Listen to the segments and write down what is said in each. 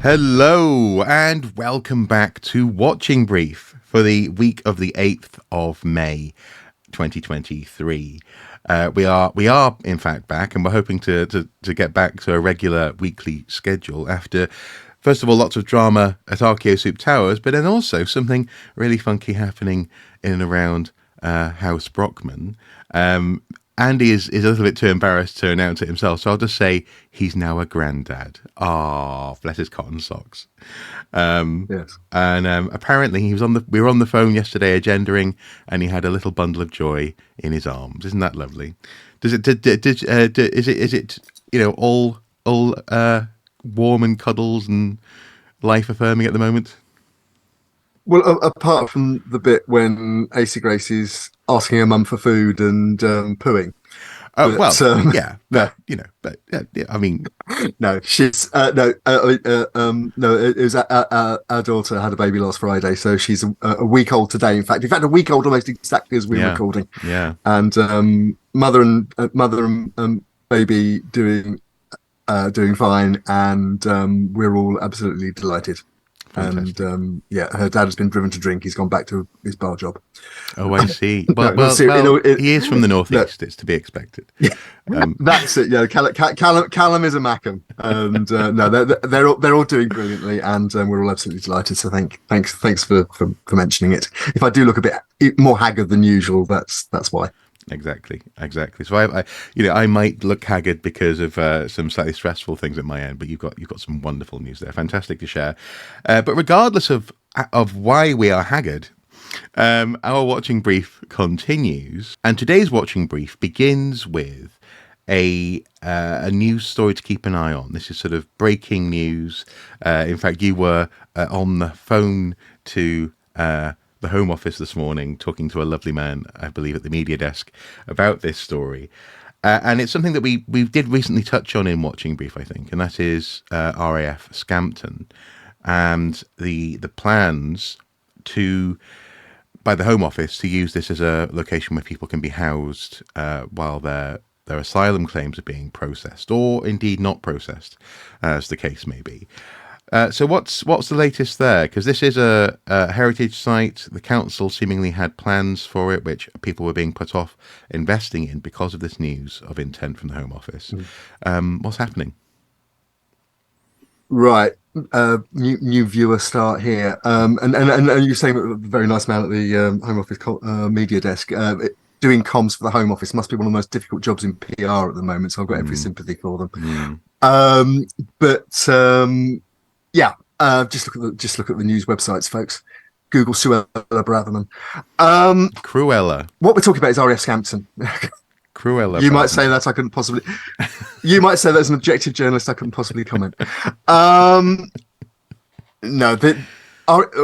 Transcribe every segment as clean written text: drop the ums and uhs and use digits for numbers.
Hello and welcome back to Watching Brief for the week of the 8th of May 2023. We are in fact back, and we're hoping to get back to a regular weekly schedule after, first of all, lots of drama at Archaeosoup Towers, but then also something really funky happening in and around House Brockman. Andy is a little bit too embarrassed to announce it himself, so I'll just say he's now a granddad. Ah, bless his cotton socks. Yes. And apparently we were on the phone yesterday agendering, and he had a little bundle of joy in his arms. Isn't that lovely? Is it all warm and cuddles and life affirming at the moment? Well, apart from the bit when AC Grace is asking her mum for food and pooing. No, I mean, no, she's no, no. It was our daughter had a baby last Friday, so she's a week old today. In fact, a week old almost exactly as we're recording. Yeah, and mother and baby doing fine, and we're all absolutely delighted. fantastic. And her dad has been driven to drink. He's gone back to his bar job. Oh, I see. He is from the northeast. It's to be expected. Yeah, that's it. Yeah, Callum is a Mackham, and they're all doing brilliantly, and we're all absolutely delighted. So thanks for mentioning it. If I do look a bit more haggard than usual, that's why. Exactly. So I might look haggard because of some slightly stressful things at my end, but you've got some wonderful news there. Fantastic to share. But regardless of why we are haggard, our watching brief continues, and today's watching brief begins with a news story to keep an eye on. This is sort of breaking news. In fact, you were on the phone to the Home Office this morning, talking to a lovely man, I believe, at the media desk about this story. And it's something that we did recently touch on in Watching Brief, I think, and that is RAF Scampton and the plans by the Home Office to use this as a location where people can be housed while their asylum claims are being processed, or indeed not processed, as the case may be. So what's the latest there? Because this is a heritage site. The council seemingly had plans for it, which people were being put off investing in because of this news of intent from the Home Office. What's happening? Right. New viewer start here. And you're saying a very nice man at the Home Office media desk. Doing comms for the Home Office must be one of the most difficult jobs in PR at the moment. So I've got every sympathy for them. Yeah, just look at the news websites, folks. Google Suella Braverman. Cruella. What we're talking about is RAF Scampton. Cruella. You might say that I couldn't possibly. You might say that as an objective journalist, I couldn't possibly comment. No,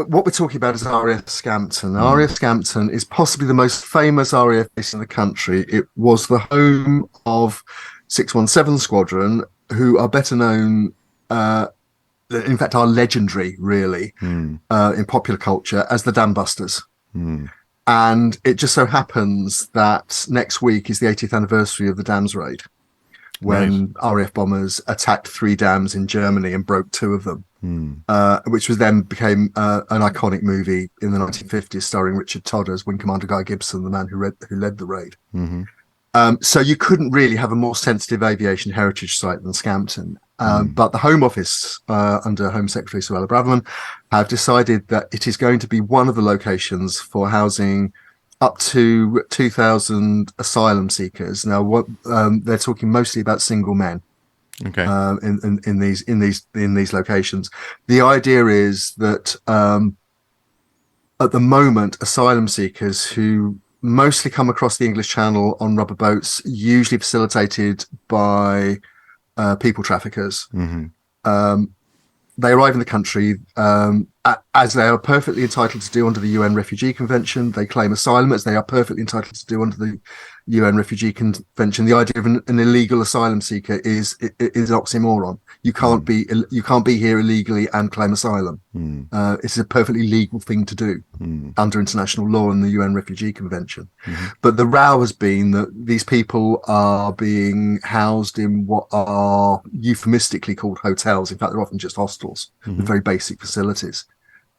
what we're talking about is RAF Scampton. RAF Scampton is possibly the most famous RAF base in the country. It was the home of 617 Squadron, who are better known. In fact, are legendary, really, in popular culture as the Dam Busters. And it just so happens that next week is the 80th anniversary of the Dams raid, when RAF bombers attacked 3 dams in Germany and broke 2 of them, which then became an iconic movie in the 1950s, starring Richard Todd as Wing Commander Guy Gibson, the man who led the raid. So you couldn't really have a more sensitive aviation heritage site than Scampton. But the Home Office, under Home Secretary Suella Braverman, have decided that it is going to be one of the locations for housing up to 2,000 asylum seekers. Now, what they're talking mostly about single men. Okay. In these locations, the idea is that at the moment, asylum seekers who mostly come across the English Channel on rubber boats, usually facilitated by people traffickers. They arrive in the country as they are perfectly entitled to do under the UN Refugee Convention. They claim asylum as they are perfectly entitled to do under the UN Refugee Convention, the idea of an illegal asylum seeker is an oxymoron. You can't be here illegally and claim asylum. It's a perfectly legal thing to do under international law and the UN Refugee Convention. But the row has been that these people are being housed in what are euphemistically called hotels. In fact, they're often just hostels with very basic facilities,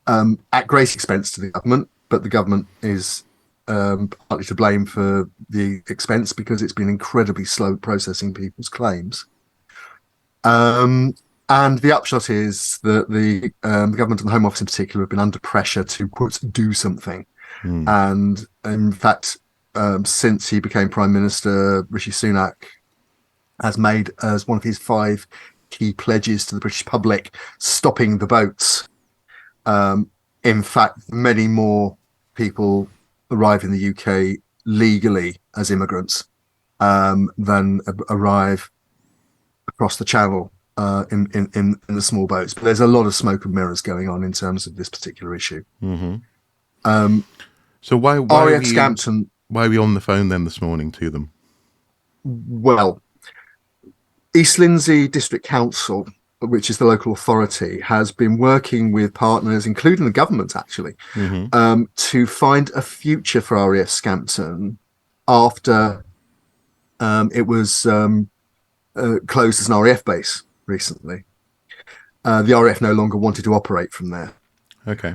at great expense to the government. But the government is partly to blame for the expense because it's been incredibly slow processing people's claims. And the upshot is that the government and the Home Office in particular have been under pressure to, quote, do something. And in fact, since he became Prime Minister, Rishi Sunak has made as one of his 5 key pledges to the British public stopping the boats. In fact, many more people arrive in the UK legally as immigrants than arrive across the channel in the small boats. But there's a lot of smoke and mirrors going on in terms of this particular issue. So why RAF Scampton? Why are we on the phone then this morning to them? Well, East Lindsey District Council, which is the local authority, has been working with partners, including the government, actually, to find a future for RAF Scampton after it was closed as an RAF base recently. The RAF no longer wanted to operate from there. Okay.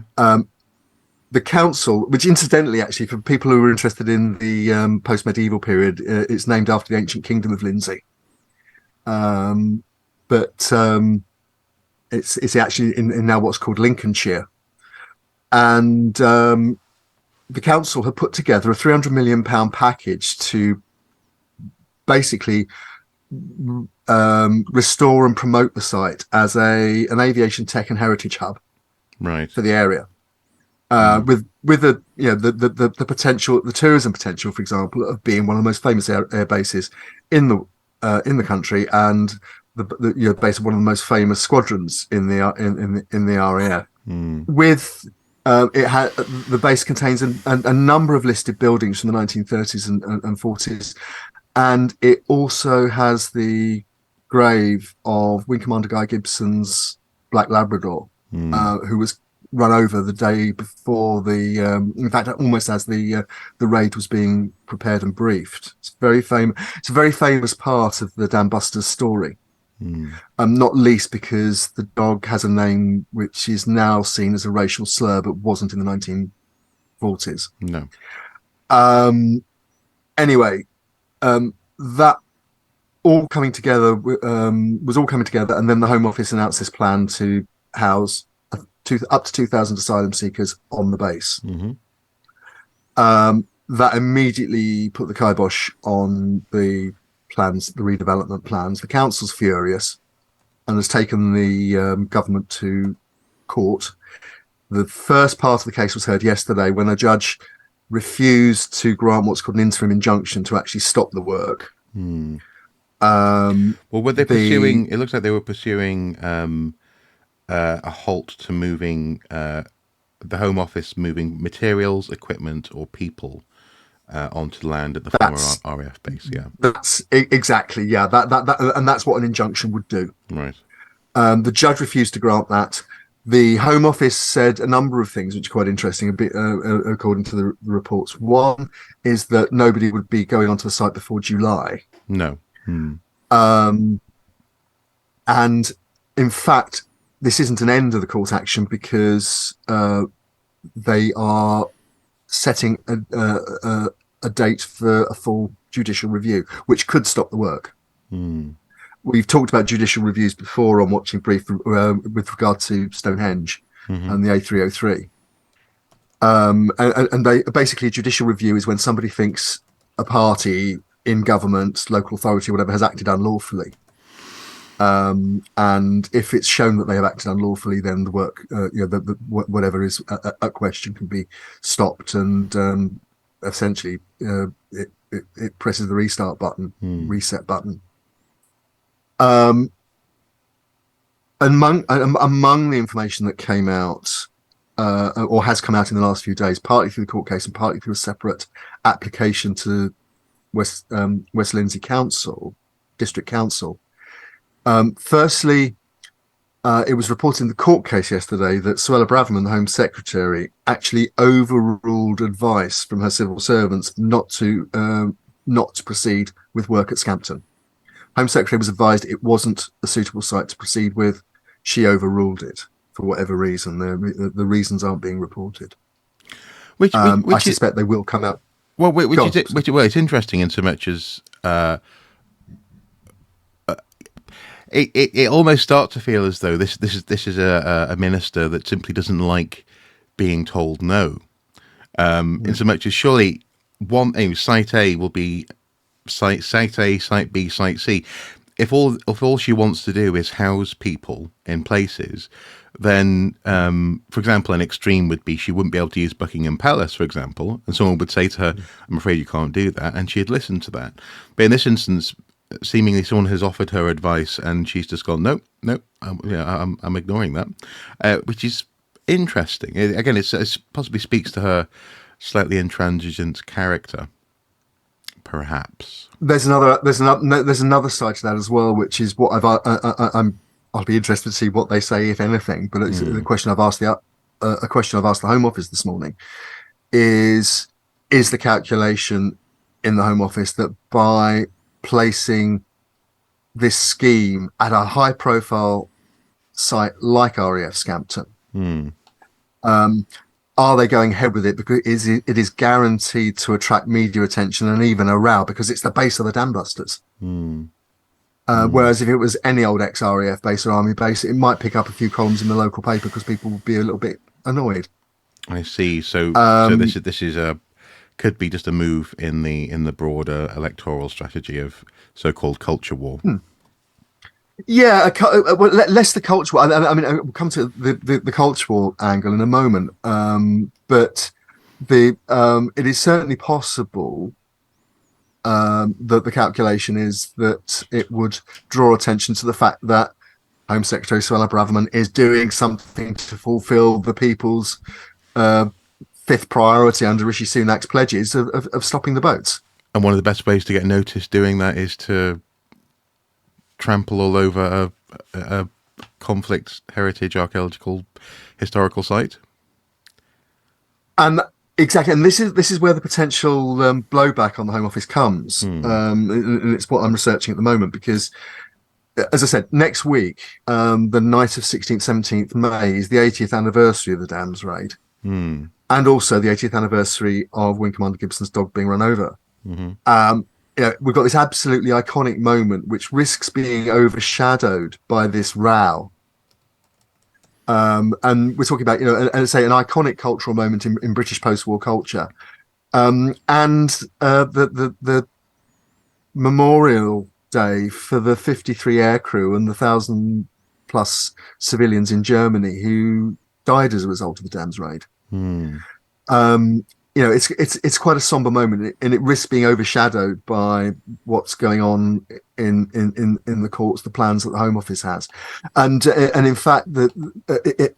The council, which incidentally, actually, for people who are interested in the post-medieval period, it's named after the ancient kingdom of Lindsey. But it's actually in now what's called Lincolnshire. And the council had put together a £300 million package to basically restore and promote the site as an aviation tech and heritage hub for the area. With the potential, the tourism potential, for example, of being one of the most famous air bases in the country, and the base of one of the most famous squadrons in the RAF. With the base contains a number of listed buildings from the 1930s and 40s, and it also has the grave of Wing Commander Guy Gibson's Black Labrador, who was run over the day before in fact, almost as the raid was being prepared and briefed. It's very famous. It's a very famous part of the Dan Busters story. Not least because the dog has a name which is now seen as a racial slur, but wasn't in the 1940s. No. Anyway, that all coming together was all coming together, and then the Home Office announced this plan to house up to 2,000 asylum seekers on the base. That immediately put the kibosh on the plans, the redevelopment plans. The council's furious and has taken the government to court. The first part of the case was heard yesterday when a judge refused to grant what's called an interim injunction to actually stop the work. Well, were they pursuing? It looks like they were pursuing a halt to moving the Home Office moving materials, equipment, or people onto land at the former RAF base. Yeah, that's exactly. Yeah, that and that's what an injunction would do. Right. The judge refused to grant that. The Home Office said a number of things which are quite interesting, a bit according to the reports. One is that nobody would be going onto the site before July. No. And in fact, this isn't an end of the court action because they are setting a date for a full judicial review, which could stop the work. We've talked about judicial reviews before on Watching Brief with regard to Stonehenge and the A303. And they basically, a judicial review is when somebody thinks a party in government, local authority, whatever, has acted unlawfully. And if it's shown that they have acted unlawfully, then the work, whatever is at question, can be stopped, and essentially it presses the restart button, reset button. Among the information that came out or has come out in the last few days, partly through the court case and partly through a separate application to West Lindsey Council, District Council. Firstly, it was reported in the court case yesterday that Suella Braverman, the Home Secretary, actually overruled advice from her civil servants not to proceed with work at Scampton. Home Secretary was advised it wasn't a suitable site to proceed with. She overruled it for whatever reason. The reasons aren't being reported. I suspect they will come out. Well, it's interesting in so much as it almost starts to feel as though this is a minister that simply doesn't like being told no. In so much as surely site A will be site A, site B, site C. If all she wants to do is house people in places, then, for example, an extreme would be she wouldn't be able to use Buckingham Palace, for example, and someone would say to her, "I'm afraid you can't do that," and she'd listen to that. But in this instance, seemingly someone has offered her advice, and she's just gone, "Nope, I'm ignoring that," which is interesting. Again, it possibly speaks to her slightly intransigent character, perhaps. There's another side to that as well, which is what I'll be interested to see what they say, if anything. But it's the question I've asked the Home Office this morning is the calculation in the Home Office that by placing this scheme at a high-profile site like RAF Scampton, are they going ahead with it because it is guaranteed to attract media attention and even a row because it's the base of the dam busters. Whereas if it was any old ex-RAF base or army base, it might pick up a few columns in the local paper because people would be a little bit annoyed. I see. So this is could be just a move in the broader electoral strategy of so-called culture war. Yeah, well, less the culture war. I mean, we'll come to the culture war angle in a moment. But it is certainly possible that the calculation is that it would draw attention to the fact that Home Secretary Suella Braverman is doing something to fulfil the people's fifth priority under Rishi Sunak's pledges of stopping the boats. And one of the best ways to get noticed doing that is to trample all over a conflict, heritage, archaeological, historical site. And exactly, and this is where the potential blowback on the Home Office comes. And it's what I'm researching at the moment because, as I said, next week, the night of 16th, 17th May is the 80th anniversary of the dams raid, and also the 80th anniversary of Wing Commander Gibson's dog being run over. We've got this absolutely iconic moment which risks being overshadowed by this row. And we're talking about, say, an iconic cultural moment in British post-war culture. And the memorial day for the 53 aircrew and the 1,000+ civilians in Germany who died as a result of the dams raid. It's quite a somber moment, and it risks being overshadowed by what's going on in the courts, the plans that the Home Office has, and in fact, the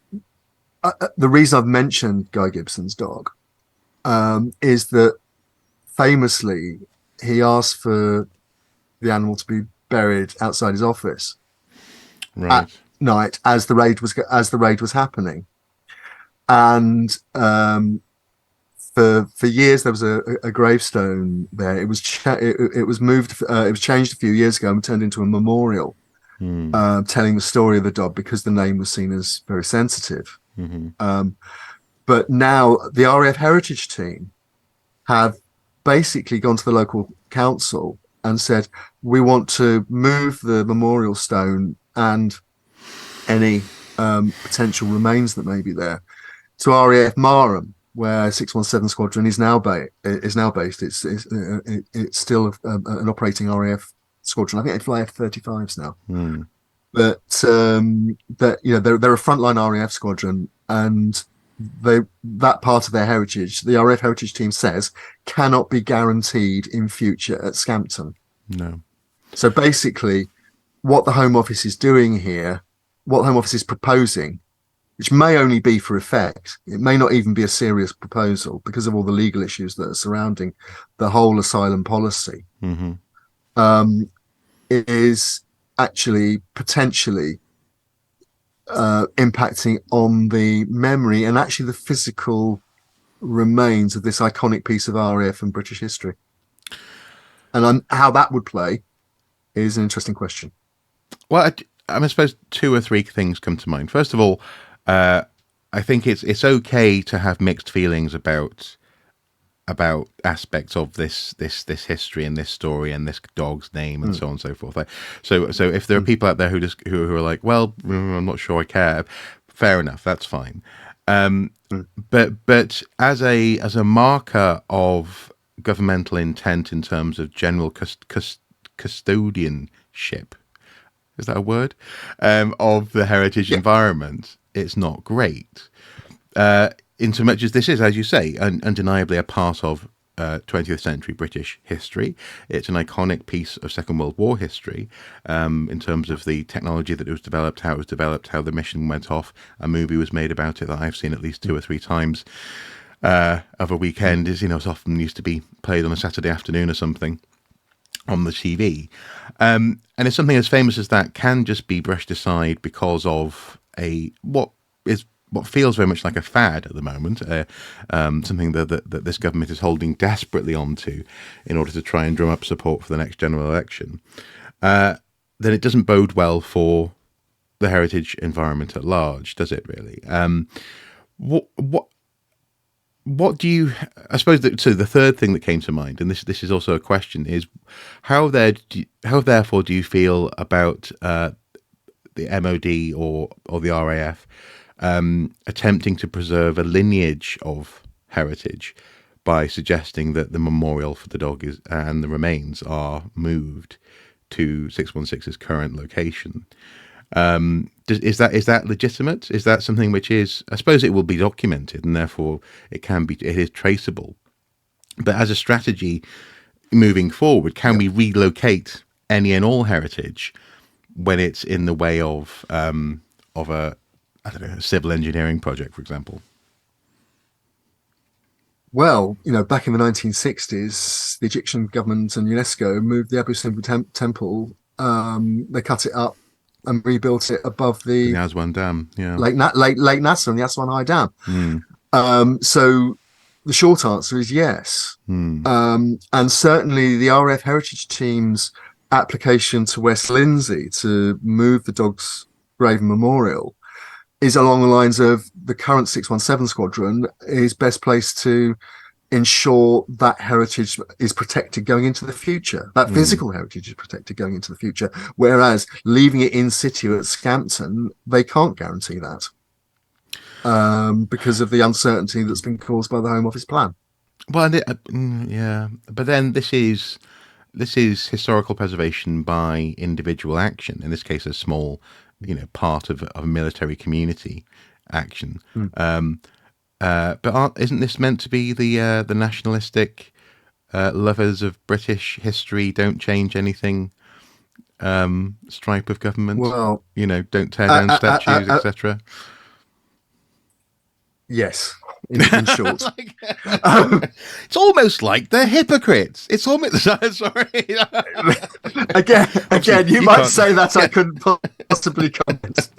reason I've mentioned Guy Gibson's dog is that famously he asked for the animal to be buried outside his office at night as the raid was happening, and for years there was a gravestone there. It was moved. It was changed a few years ago and turned into a memorial, telling the story of the dog because the name was seen as very sensitive. But now the RAF Heritage team have basically gone to the local council and said, we want to move the memorial stone and any potential remains that may be there to RAF Marham, where 617 Squadron is now based. It's still an operating RAF squadron. I think they fly F-35s now. But they're a frontline RAF squadron, and that part of their heritage, the RAF Heritage team says, cannot be guaranteed in future at Scampton. No. So basically, what the Home Office is doing here, what the Home Office is proposing, which may only be for effect. It may not even be a serious proposal because of all the legal issues that are surrounding the whole asylum policy, Mm-hmm. is actually potentially impacting on the memory and actually the physical remains of this iconic piece of RAF and British history. And how that would play is an interesting question. Well, I suppose two or three things come to mind. First of all, I think it's okay to have mixed feelings about aspects of this history and this story and this dog's name and so on and so forth. So if there are people out there who are like, well, I'm not sure I care, fair enough, that's fine. But as a marker of governmental intent in terms of general custodianship, is that a word, of the heritage environment, it's not great. In so much as this is, as you say, undeniably a part of 20th century British history. It's an iconic piece of Second World War history, in terms of the technology that it was developed, how it was developed, how the mission went off. A movie was made about it that I've seen at least 2 or 3 times of a weekend. Is, it's often used to be played on a Saturday afternoon or something on the TV. And it's something as famous as that can just be brushed aside because of what feels very much like a fad at the moment, something that this government is holding desperately onto in order to try and drum up support for the next general election, then it doesn't bode well for the heritage environment at large, does it really? What do you? I suppose so. The third thing that came to mind, and this is also a question, is how therefore do you feel about the MOD or the RAF attempting to preserve a lineage of heritage by suggesting that the memorial for the dog and the remains are moved to 616's current location? Is that legitimate? Is that something which is? I suppose it will be documented, and therefore it is traceable. But as a strategy moving forward, can we relocate any and all heritage when it's in the way of a civil engineering project, for example? Well, back in the 1960s, the Egyptian government and UNESCO moved the Abu Simbel temple. They cut it up and rebuilt it above the Aswan Dam, yeah, Lake Nasser and the Aswan High Dam. So the short answer is yes. And certainly the RAF Heritage Team's application to West Lindsey to move the dog's grave and memorial is along the lines of the current 617 squadron is best placed to ensure that heritage is protected going into the future. That physical heritage is protected going into the future, whereas leaving it in situ at Scampton, they can't guarantee that because of the uncertainty that's been caused by the Home Office plan. Well, yeah, but then this is historical preservation by individual action. In this case, a small, part of a military community action. But isn't this meant to be the nationalistic lovers of British history, don't change anything stripe of government? Well, don't tear down statues, etc. Yes, in short. It's almost like they're hypocrites. It's almost sorry. again, you might say that I couldn't possibly comment.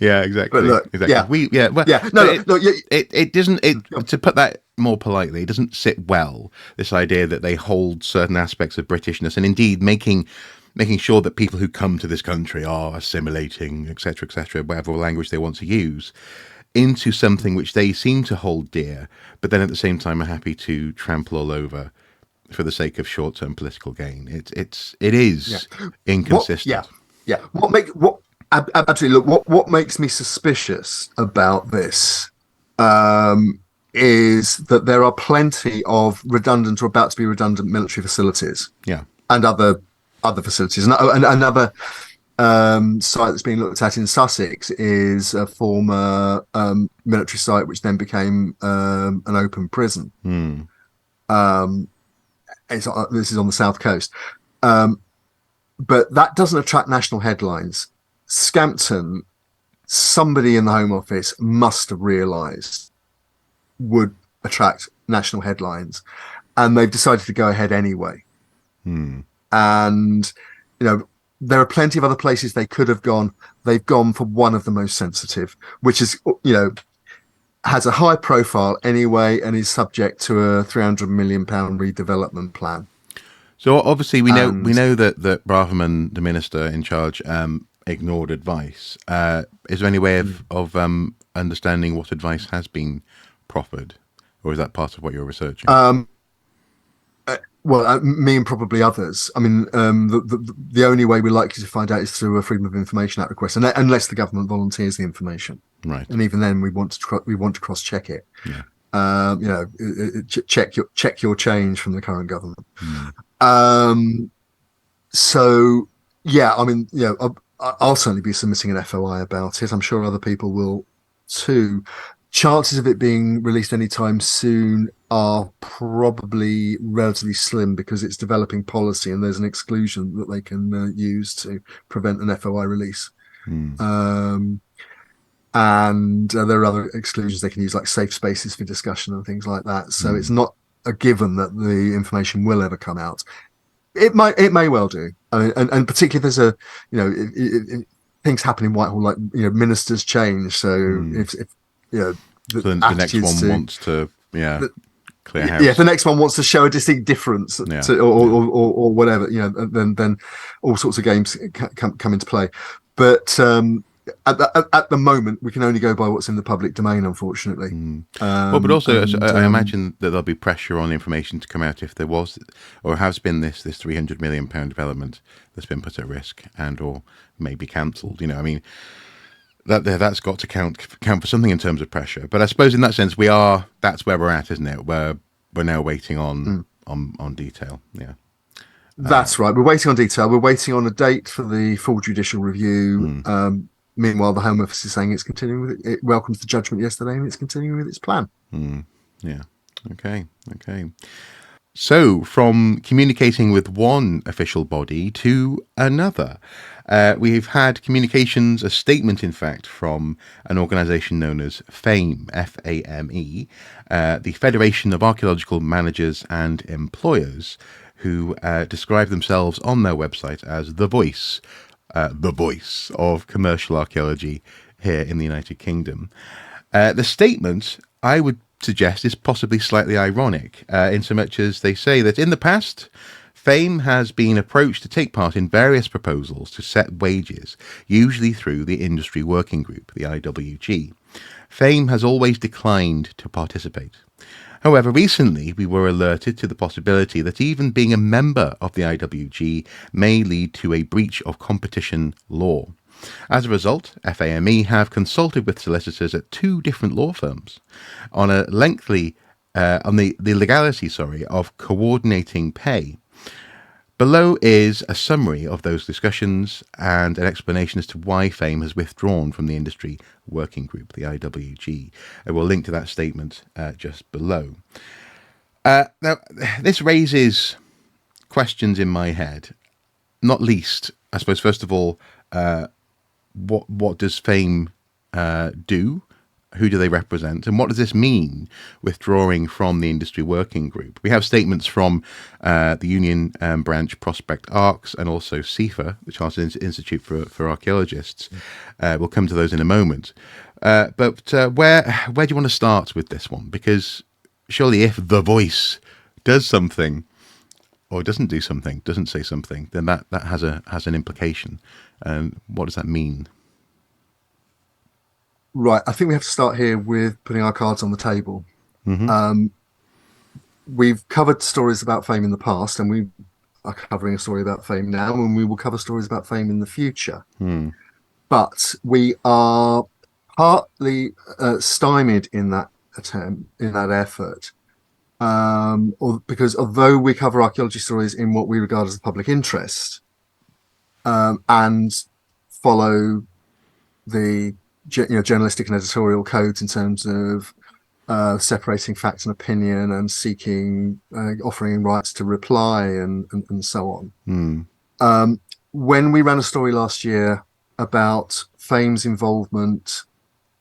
Yeah, exactly. But look, exactly. It doesn't. To put that more politely, it doesn't sit well. This idea that they hold certain aspects of Britishness, and indeed making sure that people who come to this country are assimilating, etc., whatever language they want to use, into something which they seem to hold dear, but then at the same time are happy to trample all over for the sake of short-term political gain. It is inconsistent. Absolutely. Look, what makes me suspicious about this is that there are plenty of redundant or about to be redundant military facilities, and other facilities. And another site that's being looked at in Sussex is a former military site, which then became an open prison. This is on the south coast, but that doesn't attract national headlines. Scampton somebody in the Home Office must have realised would attract national headlines, and they've decided to go ahead anyway. And there are plenty of other places they could have gone. They've gone for one of the most sensitive, which is has a high profile anyway, and is subject to a £300 million redevelopment plan. So obviously we know that Braverman, the minister in charge, ignored advice. Is there any way of understanding what advice has been proffered, or is that part of what you're researching? Me and probably others. I mean, the only way we're likely to find out is through a Freedom of Information Act request, unless the government volunteers the information. Right. And even then, we want to cross check it. Yeah. Check your change from the current government. So yeah, I mean, I'll certainly be submitting an FOI about it. I'm sure other people will too. Chances of it being released anytime soon are probably relatively slim, because it's developing policy and there's an exclusion that they can use to prevent an FOI release. And there are other exclusions they can use, like safe spaces for discussion and things like that. So it's not a given that the information will ever come out. It may well do. I mean, and particularly if there's things happen in Whitehall, like ministers change. So if so the next one wants to clear house. Yeah, if the next one wants to show a distinct difference or whatever, then all sorts of games come into play. But at the moment, we can only go by what's in the public domain, unfortunately. But also, I imagine that there'll be pressure on information to come out if there was or has been this £300 million development that's been put at risk and or maybe cancelled. I mean, that's got to count for something in terms of pressure. But I suppose in that sense, that's where we're at, isn't it? We're now waiting on detail. Yeah. That's right. We're waiting on detail. We're waiting on a date for the full judicial review. Meanwhile, the Home Office is saying it's continuing with it. It welcomes the judgment yesterday, and it's continuing with its plan. Yeah. Okay. So, from communicating with one official body to another, we've had communications, a statement, in fact, from an organisation known as FAME, F-A-M-E, the Federation of Archaeological Managers and Employers, who describe themselves on their website as the voice of commercial archaeology here in the United Kingdom. The statement, I would suggest, is possibly slightly ironic, in so much as they say that in the past, FAME has been approached to take part in various proposals to set wages, usually through the Industry Working Group, the IWG. FAME has always declined to participate. However, recently we were alerted to the possibility that even being a member of the IWG may lead to a breach of competition law. As a result, FAME have consulted with solicitors at two different law firms on the legality of coordinating pay. Below is a summary of those discussions and an explanation as to why FAME has withdrawn from the Industry Working Group, the IWG. I will link to that statement just below. Now, this raises questions in my head, not least, I suppose, first of all, what does FAME do? Who do they represent? And what does this mean, withdrawing from the Industry Working Group? We have statements from the Union Branch Prospect Arcs and also CIFA, the Chartered Institute for Archaeologists. We'll come to those in a moment. But where do you want to start with this one? Because surely if the voice does something or doesn't do something, doesn't say something, then that has an implication. And what does that mean? Right. I think we have to start here with putting our cards on the table. We've covered stories about FAME in the past, and we are covering a story about FAME now, and we will cover stories about FAME in the future. But we are partly stymied in that effort, because although we cover archaeology stories in what we regard as the public interest, and follow the journalistic and editorial codes in terms of separating fact and opinion and offering rights to reply and so on. When we ran a story last year about FAME's involvement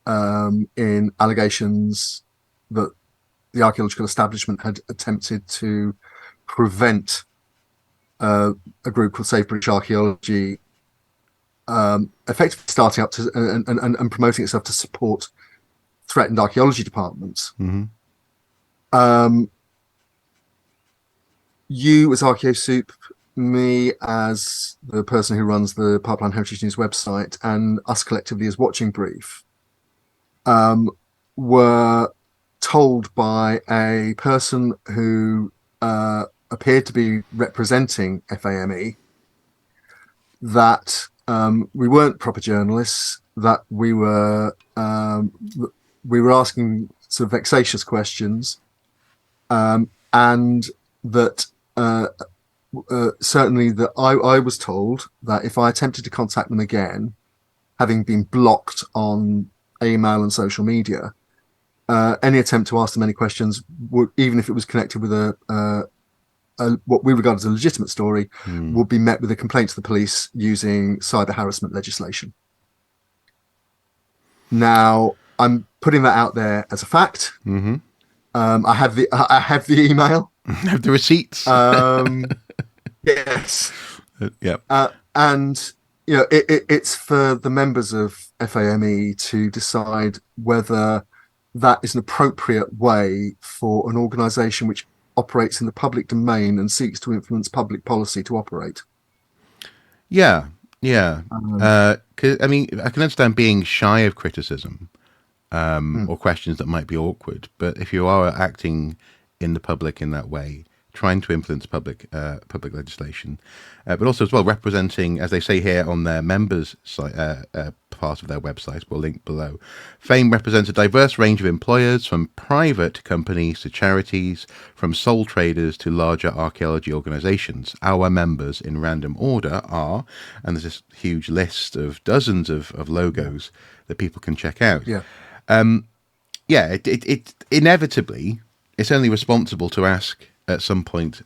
in allegations that the archaeological establishment had attempted to prevent a group called Save British Archaeology effectively starting up to and promoting itself to support threatened archaeology departments. You as Archaeosoup, me as the person who runs the Pipeline Heritage News website, and us collectively as Watching Brief, were told by a person who appeared to be representing FAME that we weren't proper journalists, that we were asking sort of vexatious questions, and that certainly that I was told that if I attempted to contact them again, having been blocked on email and social media, any attempt to ask them any questions would, even if it was connected with what we regard as a legitimate story, would be met with a complaint to the police using cyber harassment legislation. Now, I'm putting that out there as a fact. I have the email. Have the receipts. Yes. Yep. And you know, it's for the members of FAME to decide whether that is an appropriate way for an organisation which operates in the public domain and seeks to influence public policy to operate. Yeah. 'Cause, I mean, I can understand being shy of criticism or questions that might be awkward, but if you are acting in the public in that way, trying to influence public legislation, but also as well representing, as they say here on their members site, part of their website, we'll link below. FAME represents a diverse range of employers, from private companies to charities, from sole traders to larger archaeology organisations. Our members, in random order, are, and there's this huge list of dozens of logos that people can check out. It inevitably, it's only responsible to ask at some point,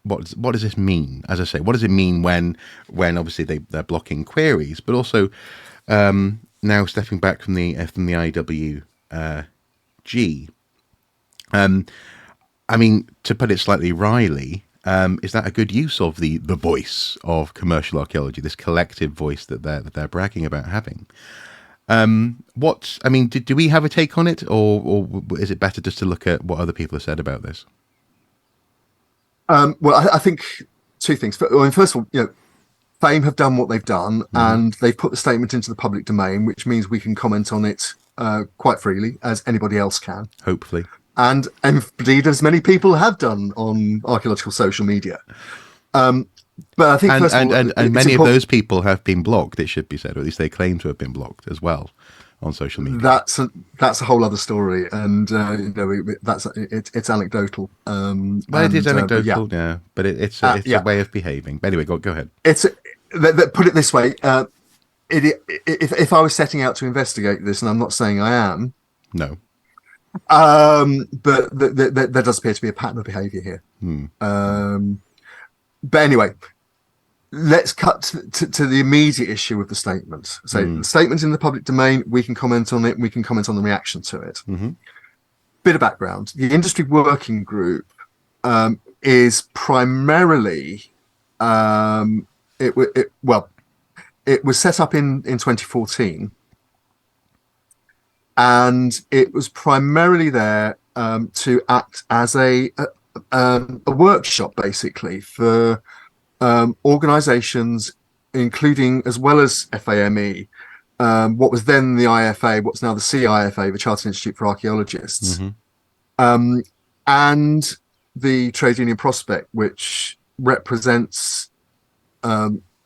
what does this mean? As I say, what does it mean when obviously they're blocking queries, but also now stepping back from the IWG. I mean, to put it slightly wryly, is that a good use of the voice of commercial archaeology, this collective voice that they're bragging about having? Do we have a take on it, or is it better just to look at what other people have said about this? Well, I think two things. First of all, you know, FAME have done what they've done, and they've put the statement into the public domain, which means we can comment on it quite freely, as anybody else can. Hopefully. And indeed, as many people have done on archaeological social media. But I think and many of those people have been blocked, it should be said, or at least they claim to have been blocked as well on social media. That's a whole other story, and you know, it's anecdotal. Well, it is anecdotal, yeah, but it's a way of behaving. But anyway, go ahead. Put it this way: if I was setting out to investigate this, and I'm not saying I am, no, but there does appear to be a pattern of behaviour here. But anyway, let's cut to the immediate issue of the statement. So the statement's in the public domain, we can comment on it, we can comment on the reaction to it. Bit of background. The industry working group is primarily, it was set up in 2014, and it was primarily there to act as a workshop, basically, for organisations, including, as well as FAME, what was then the IFA, what's now the CIFA, the Chartered Institute for Archaeologists, and the Trade Union Prospect, which represents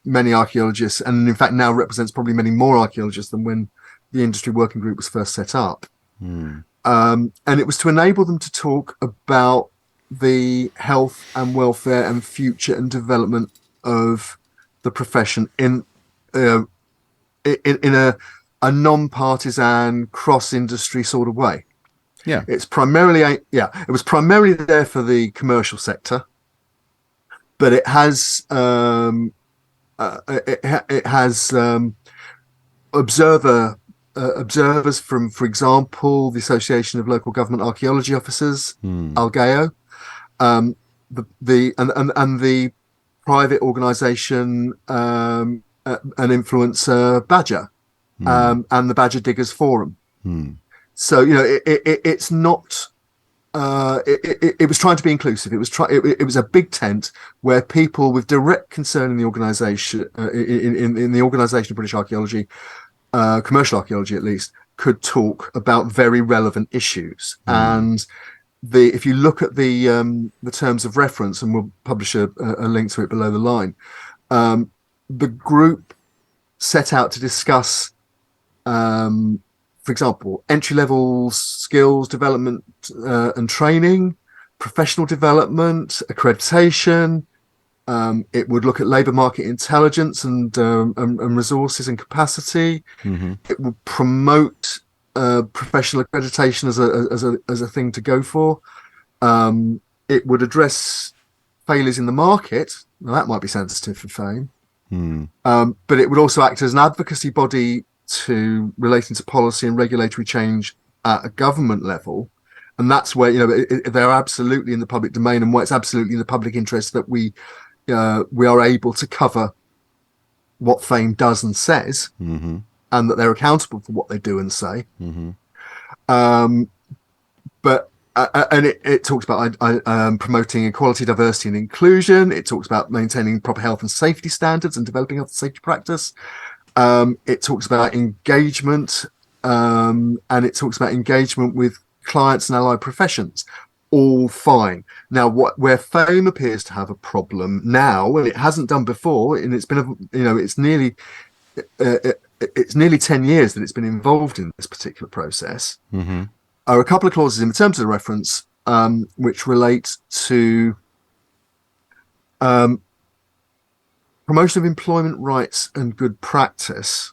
many archaeologists, and in fact now represents probably many more archaeologists than when the industry working group was first set up. And it was to enable them to talk about the health and welfare and future and development of the profession in a non-partisan, cross-industry sort of way. It was primarily there for the commercial sector, but it has observer observers from, for example, the Association of Local Government Archaeology Officers, Algeo, and the private organisation an influencer Badger, and the Badger Diggers Forum. So it's not. It was trying to be inclusive. It was a big tent where people with direct concern in the organisation, in the organisation of British archaeology, commercial archaeology at least, could talk about very relevant issues. And if you look at the terms of reference, and we'll publish a link to it below the line, the group set out to discuss, for example, entry-level skills development and training, professional development, accreditation. It would look at labour market intelligence and resources and capacity. It would promote professional accreditation as a thing to go for. It would address failures in the market. Now, that might be sensitive for fame. But it would also act as an advocacy body relating to policy and regulatory change at a government level. And that's where they're absolutely in the public domain, and where it's absolutely in the public interest that we are able to cover what fame does and says, and that they're accountable for what they do and say. But it talks about promoting equality, diversity, and inclusion. It talks about maintaining proper health and safety standards and developing health and safety practice. It talks about engagement, and it talks about engagement with clients and allied professions. All fine. Now, where fame appears to have a problem now, and it hasn't done before, and it's been it's nearly 10 years that it's been involved in this particular process. Are a couple of clauses in the terms of the reference which relate to promotion of employment rights and good practice,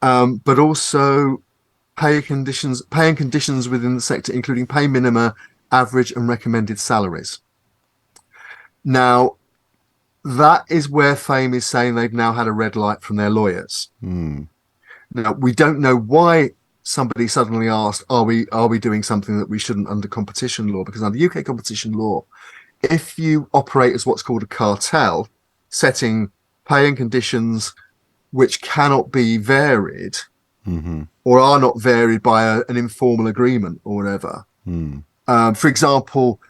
but also pay and conditions within the sector, including pay minima, average and recommended salaries. Now, that is where fame is saying they've now had a red light from their lawyers. Now, we don't know why somebody suddenly asked, are we doing something that we shouldn't under competition law? Because under UK competition law, if you operate as what's called a cartel, setting pay and conditions which cannot be varied, or are not varied by an informal agreement or whatever. For example,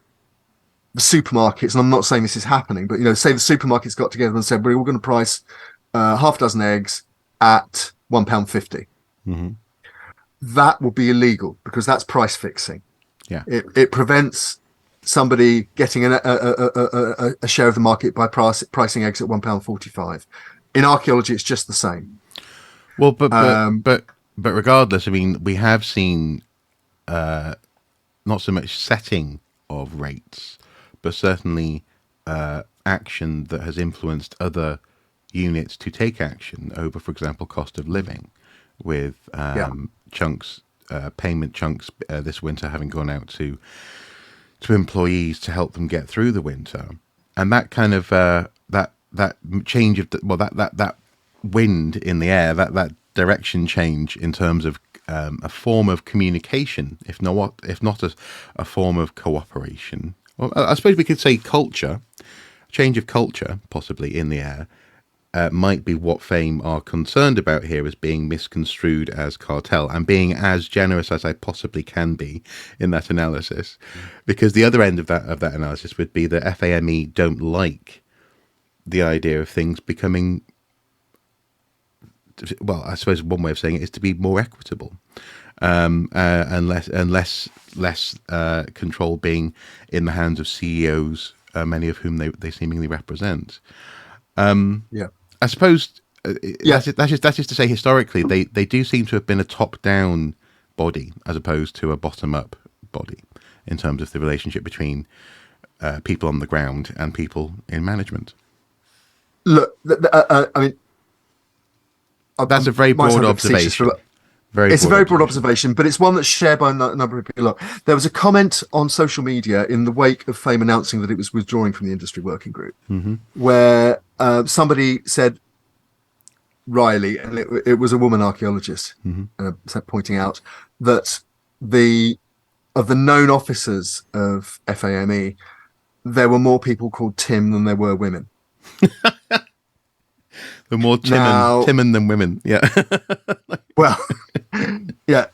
the supermarkets, and I'm not saying this is happening, but say the supermarkets got together and said, we're all going to price half a dozen eggs at £1.50. That would be illegal because that's price fixing. It prevents somebody getting a share of the market by pricing eggs at £1.45. In archaeology, it's just the same. Well, but regardless, I mean, we have seen not so much setting of rates, but certainly action that has influenced other units to take action over, for example, cost of living, with payment chunks this winter having gone out to employees to help them get through the winter, and that kind of that change of that wind in the air, that direction change in terms of a form of communication, if not a form of cooperation. Well, I suppose we could say change of culture, possibly in the air, might be what fame are concerned about here as being misconstrued as cartel, and being as generous as I possibly can be in that analysis, because the other end of that analysis would be that FAME don't like the idea of things becoming, well, I suppose one way of saying it is to be more equitable, and less control being in the hands of CEOs, many of whom they seemingly represent. I suppose that's just to say, historically they do seem to have been a top-down body as opposed to a bottom-up body in terms of the relationship between people on the ground and people in management. Look, I mean, that's a very broad observation. It's a very broad observation, but it's one that's shared by a number of people. Look, there was a comment on social media in the wake of fame announcing that it was withdrawing from the industry working group, where somebody said, Riley, and it was a woman archaeologist, pointing out that the of the known officers of FAME, there were more people called Tim than there were women. The more Timon than women. Yeah. Well, yeah.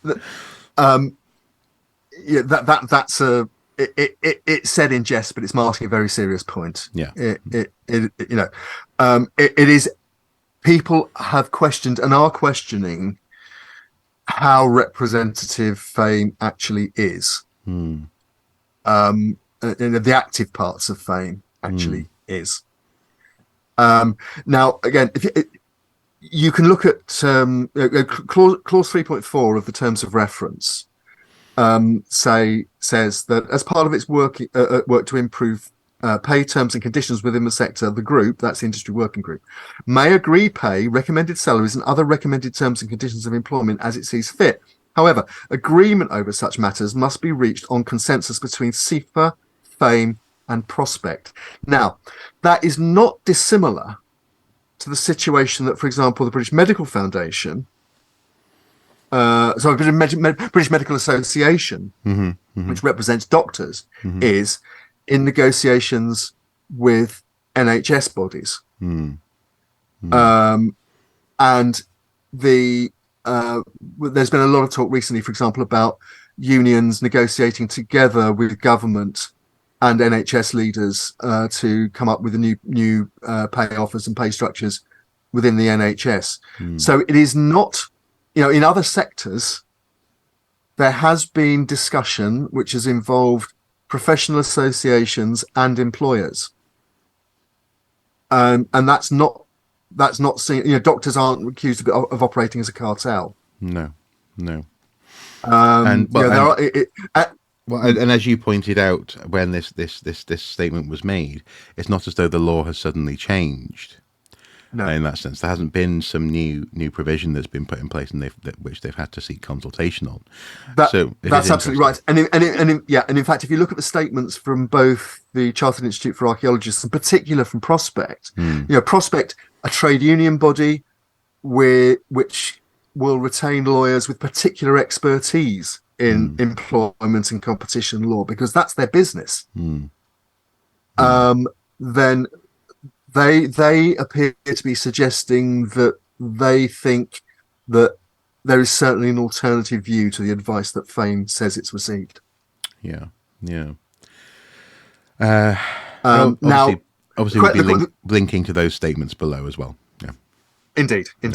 Yeah, that's a it's said in jest, but it's masking a very serious point. Yeah. It is. People have questioned and are questioning how representative fame actually is. The active parts of fame actually is. Now, again, you can look at clause 3.4 of the terms of reference. Says that as part of its work to improve pay terms and conditions within the sector, the group, that's the industry working group, may agree pay, recommended salaries, and other recommended terms and conditions of employment as it sees fit. However, agreement over such matters must be reached on consensus between CIFA, Fame, and Prospect. Now, that is not dissimilar to the situation that, for example, the British Medical Foundation, British Medical Association, which represents doctors, is in negotiations with NHS bodies. And there's been a lot of talk recently, for example, about unions negotiating together with government and NHS leaders to come up with a new pay offers and pay structures within the NHS. So it is not, in other sectors, there has been discussion which has involved professional associations and employers, and that's not seen. Doctors aren't accused of operating as a cartel. No. And as you pointed out, when this statement was made, it's not as though the law has suddenly changed. No. In that sense, there hasn't been some new provision that's been put in place, and which they've had to seek consultation on. That's absolutely right. And in fact, if you look at the statements from both the Chartered Institute for Archaeologists, in particular from Prospect, Prospect, a trade union body which will retain lawyers with particular expertise in employment and competition law, because that's their business. Then they appear to be suggesting that they think that there is certainly an alternative view to the advice that Fame says it's received. Yeah. Obviously, we'll be linking to those statements below as well. Yeah. Indeed. I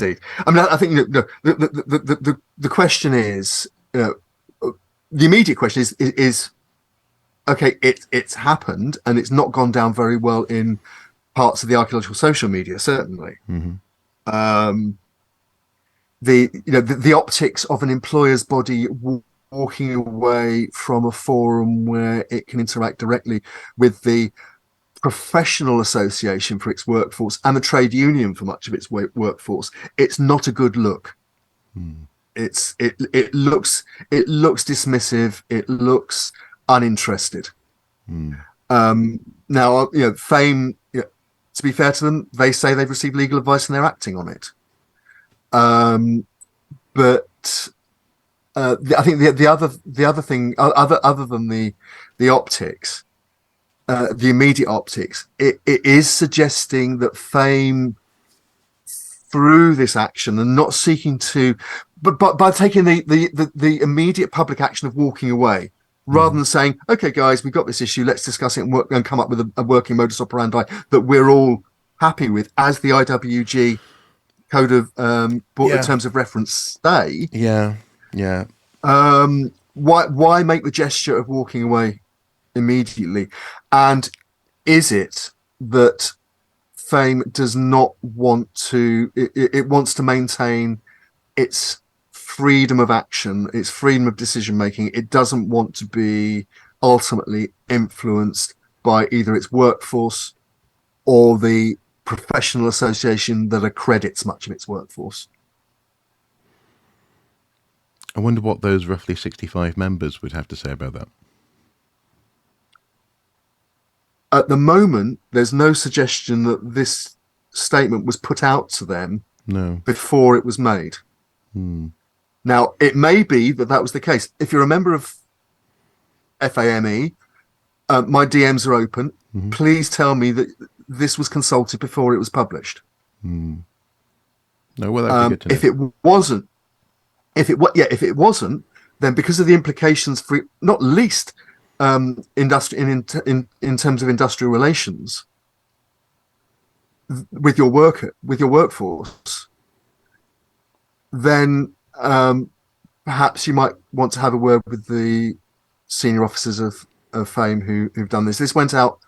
mean, I think the question is, the immediate question is okay, it's happened and it's not gone down very well in parts of the archaeological social media, certainly. The optics of an employer's body walking away from a forum where it can interact directly with the professional association for its workforce and the trade union for much of its workforce, it's not a good look. It looks dismissive. It looks uninterested. Now, Fame, to be fair to them, they say they've received legal advice and they're acting on it. But I think the other thing, other than the optics, the immediate optics, it is suggesting that Fame, through this action and not seeking to, but by taking the immediate public action of walking away, rather than saying, okay, guys, we've got this issue, let's discuss it and come up with a working modus operandi that we're all happy with, as the IWG Code of Terms of Reference say. Why make the gesture of walking away immediately? And is it that Fame does not want to, it wants to maintain its freedom of action, its freedom of decision making? It doesn't want to be ultimately influenced by either its workforce or the professional association that accredits much of its workforce. I wonder what those roughly 65 members would have to say about that. At the moment, there's no suggestion that this statement was put out to them No. before it was made. Now, it may be that that was the case. If you're a member of FAME, my DMs are open. Please tell me that this was consulted before it was published. No, well, that'd be good to know. If it wasn't, then because of the implications for not least in terms of industrial relations with your workforce, then perhaps you might want to have a word with the senior officers of FAME who've done this. This went out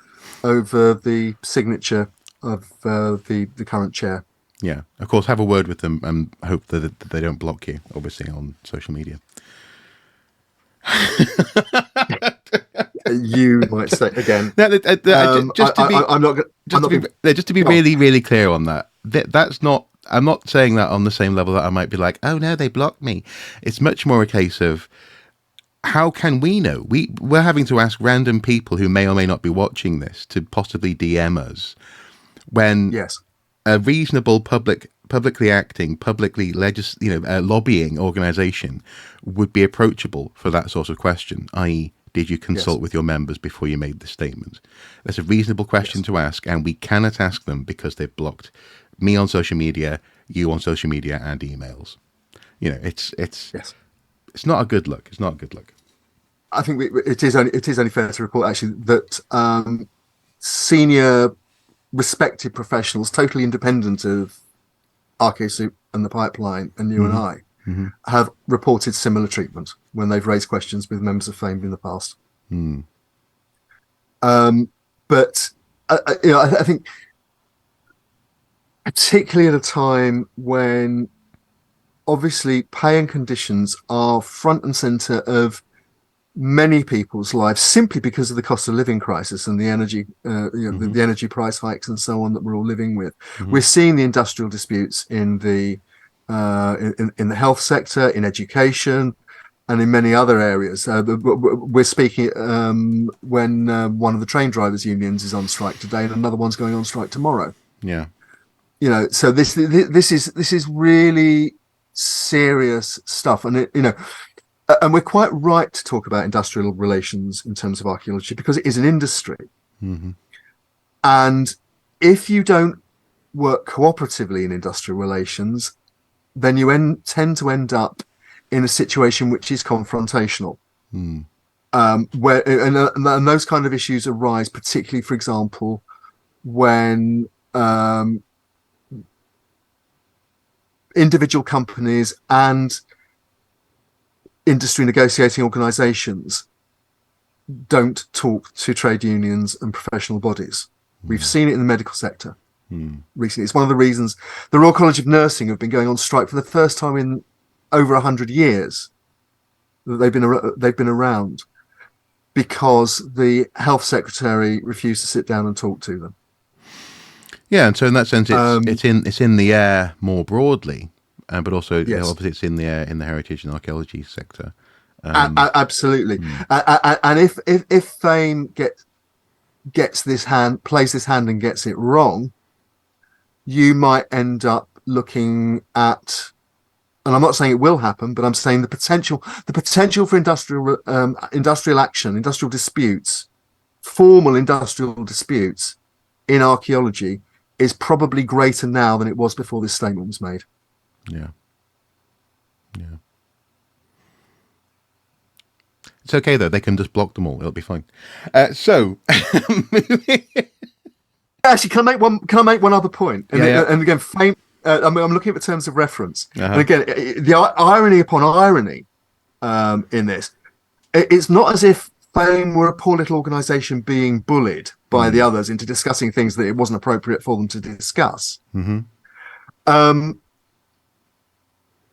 over the signature of the current chair. Yeah, of course, have a word with them and hope that they don't block you, obviously, on social media. You might say again. Just to be really, really clear on that. That's not. I'm not saying that on the same level that I might be like, oh no, they blocked me. It's much more a case of how can we know? We're having to ask random people who may or may not be watching this to possibly DM us when a reasonable publicly acting, publicly lobbying organisation would be approachable for that sort of question, i.e., did you consult with your members before you made this statement? That's a reasonable question to ask, and we cannot ask them because they've blocked me on social media, you on social media, and emails. It's not a good look. It's not a good look. I think it is only fair to report actually that senior respected professionals, totally independent of Archaeosoup and the pipeline and you and I, have reported similar treatment when they've raised questions with members of FAME in the past. But I think particularly at a time when obviously pay and conditions are front and center of many people's lives simply because of the cost of living crisis and the energy the energy price hikes and so on that we're all living with. We're seeing the industrial disputes in the health sector, in education, and in many other areas. We're speaking when one of the train drivers unions is on strike today and another one's going on strike tomorrow. So this is really serious stuff, and and we're quite right to talk about industrial relations in terms of archaeology because it is an industry. And if you don't work cooperatively in industrial relations, then you tend to end up in a situation which is confrontational. Where and those kind of issues arise, particularly, for example, when individual companies and industry negotiating organizations don't talk to trade unions and professional bodies. We've seen it in the medical sector recently. It's one of the reasons the Royal College of Nursing have been going on strike for the first time in over 100 years. They've been around because the health secretary refused to sit down and talk to them. Yeah, and so in that sense, it's in the air more broadly. But also, obviously, it's in the heritage and archaeology sector. Absolutely. And if FAME plays this hand and gets it wrong, you might end up looking at, and I'm not saying it will happen, but I'm saying the potential for industrial action, industrial disputes, formal industrial disputes in archaeology is probably greater now than it was before this statement was made. Yeah. It's okay though; they can just block them all. It'll be fine. Actually, can I make one other point? And again, FAME. I'm looking at the terms of reference, and again, the irony upon irony in this. It's not as if FAME were a poor little organisation being bullied by the others into discussing things that it wasn't appropriate for them to discuss.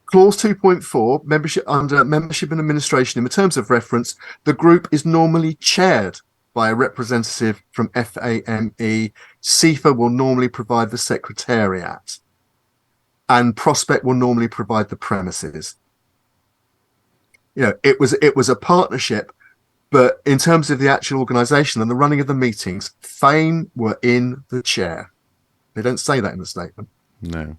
Clause 2.4, membership under membership and administration in the terms of reference, the group is normally chaired by a representative from FAME. CIFA will normally provide the secretariat, and Prospect will normally provide the premises. It was a partnership, but in terms of the actual organisation and the running of the meetings, FAME were in the chair. They don't say that in the statement. No.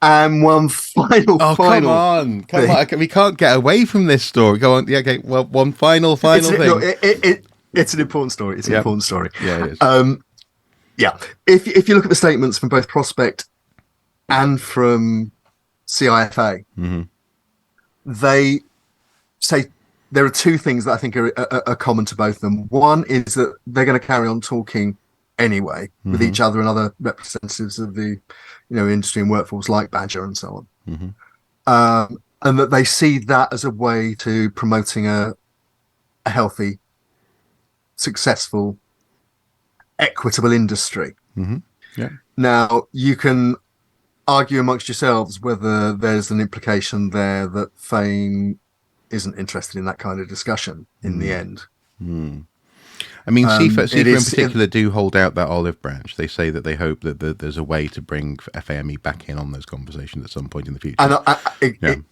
And one final, Oh, come on. thing. We can't get away from this story. Go on. Yeah, okay. Well, one final thing. Look, it's an important story. It's an important story. Yeah, it is. Yeah. If you look at the statements from both Prospect and from CIFA, they say there are two things that I think are common to both of them. One is that they're going to carry on talking anyway with each other and other representatives of the industry and workforce like Badger and so on, and that they see that as a way to promoting a healthy, successful, equitable industry. Yeah. Now you can argue amongst yourselves whether there's an implication there that Fame isn't interested in that kind of discussion in the end. I mean, CIFA in particular do hold out that olive branch. They say that they hope that there's a way to bring FAME back in on those conversations at some point in the future. And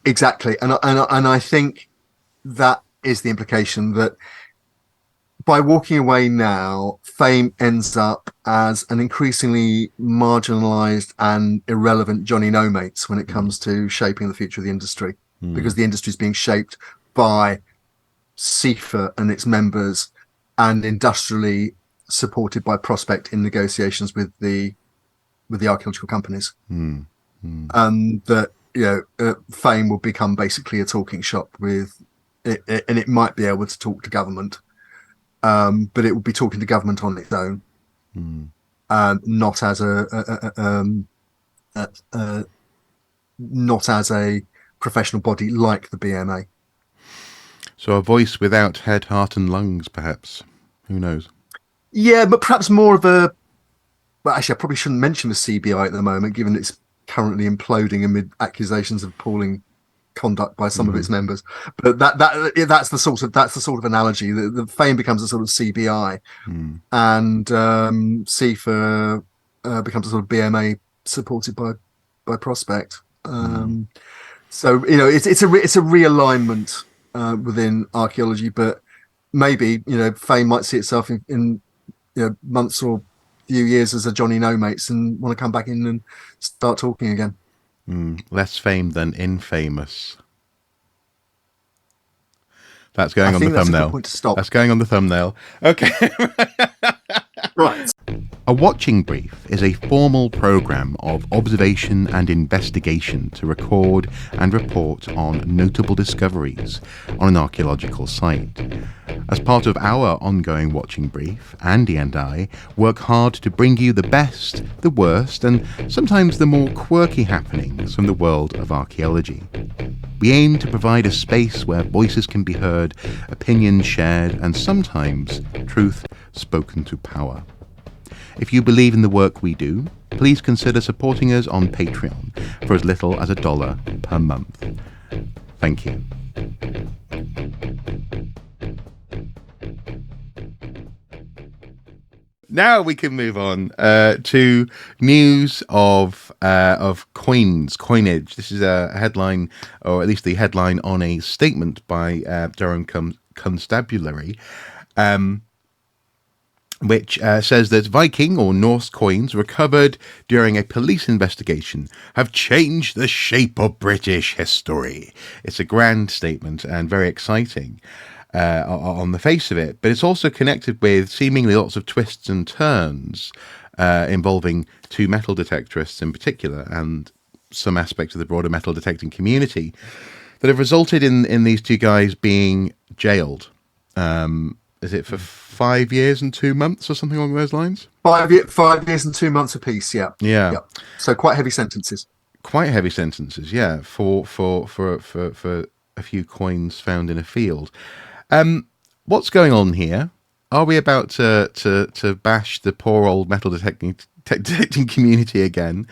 exactly. And I think that is the implication, that by walking away now, Fame ends up as an increasingly marginalised and irrelevant Johnny No-Mates when it comes to shaping the future of the industry, because the industry is being shaped by CIFA and its members, and industrially supported by Prospect in negotiations with the archaeological companies. And that Fame will become basically a talking shop with it, and it might be able to talk to government, but it will be talking to government on its own, not as a professional body like the BMA. So a voice without head, heart, and lungs, perhaps. Who knows? Yeah, but perhaps more of a. Well, actually, I probably shouldn't mention the CBI at the moment, given it's currently imploding amid accusations of appalling conduct by some of its members. But that's the sort of analogy. The Fame becomes a sort of CBI, and CIFA becomes a sort of BMA supported by Prospect. So it's a realignment within archaeology, but maybe Fame might see itself in months or few years as a Johnny No-Mates and want to come back in and start talking again. Less fame than infamous. That's going on the thumbnail. That's a good point to stop. That's going on the thumbnail. Okay. Right. A watching brief is a formal program of observation and investigation to record and report on notable discoveries on an archaeological site. As part of our ongoing watching brief, Andy and I work hard to bring you the best, the worst, and sometimes the more quirky happenings from the world of archaeology. We aim to provide a space where voices can be heard, opinions shared, and sometimes truth spoken to power. If you believe in the work we do, please consider supporting us on Patreon for as little as $1 per month. Thank you. Now we can move on to news of coinage. This is a headline, or at least the headline on a statement by Durham Constabulary, which says that Viking or Norse coins recovered during a police investigation have changed the shape of British history. It's a grand statement and very exciting on the face of it, but it's also connected with seemingly lots of twists and turns involving two metal detectorists in particular and some aspects of the broader metal detecting community that have resulted in these two guys being jailed. Is it for 5 years and 2 months or something along those lines? 5 years and 2 months apiece. Yeah. So quite heavy sentences. Quite heavy sentences, yeah. For a few coins found in a field. What's going on here? Are we about to bash the poor old metal detecting community again,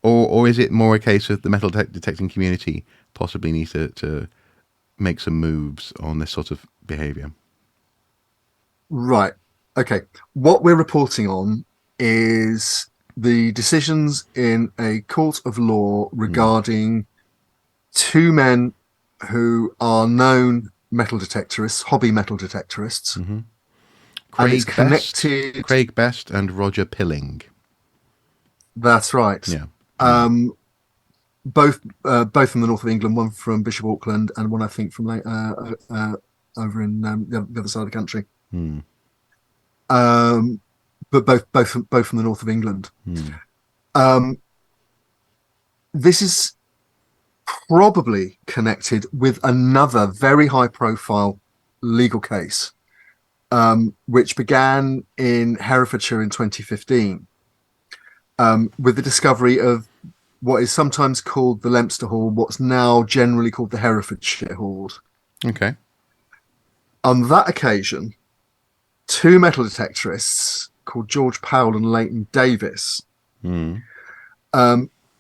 or is it more a case of the metal detecting community possibly need to make some moves on this sort of behaviour? Right. Okay. What we're reporting on is the decisions in a court of law regarding two men who are known metal detectorists, hobby metal detectorists. Craig Best and Roger Pilling. That's right. Yeah. Both from the north of England, one from Bishop Auckland, and one I think from over in the other side of the country. But both from the north of England. This is probably connected with another very high-profile legal case, which began in Herefordshire in 2015, with the discovery of what is sometimes called the Leinster Hoard, what's now generally called the Herefordshire Hoard. Okay. On that occasion, two metal detectorists called George Powell and Leighton Davis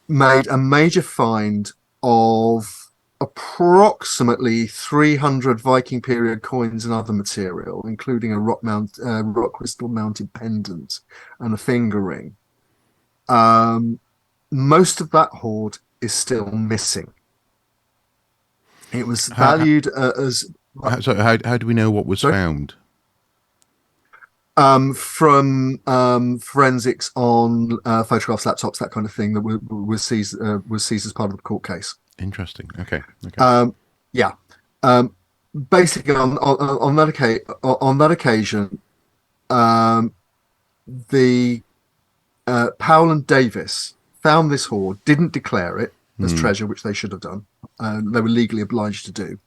made a major find of approximately 300 Viking period coins and other material, including a rock crystal mounted pendant and a finger ring. Most of that hoard is still missing. It was valued as... So how do we know what was found? From forensics on photographs, laptops, that kind of thing that was seized as part of the court case. Interesting. Okay. Basically, on that occasion, the Powell and Davis found this hoard, didn't declare it as treasure, which they should have done. They were legally obliged to do.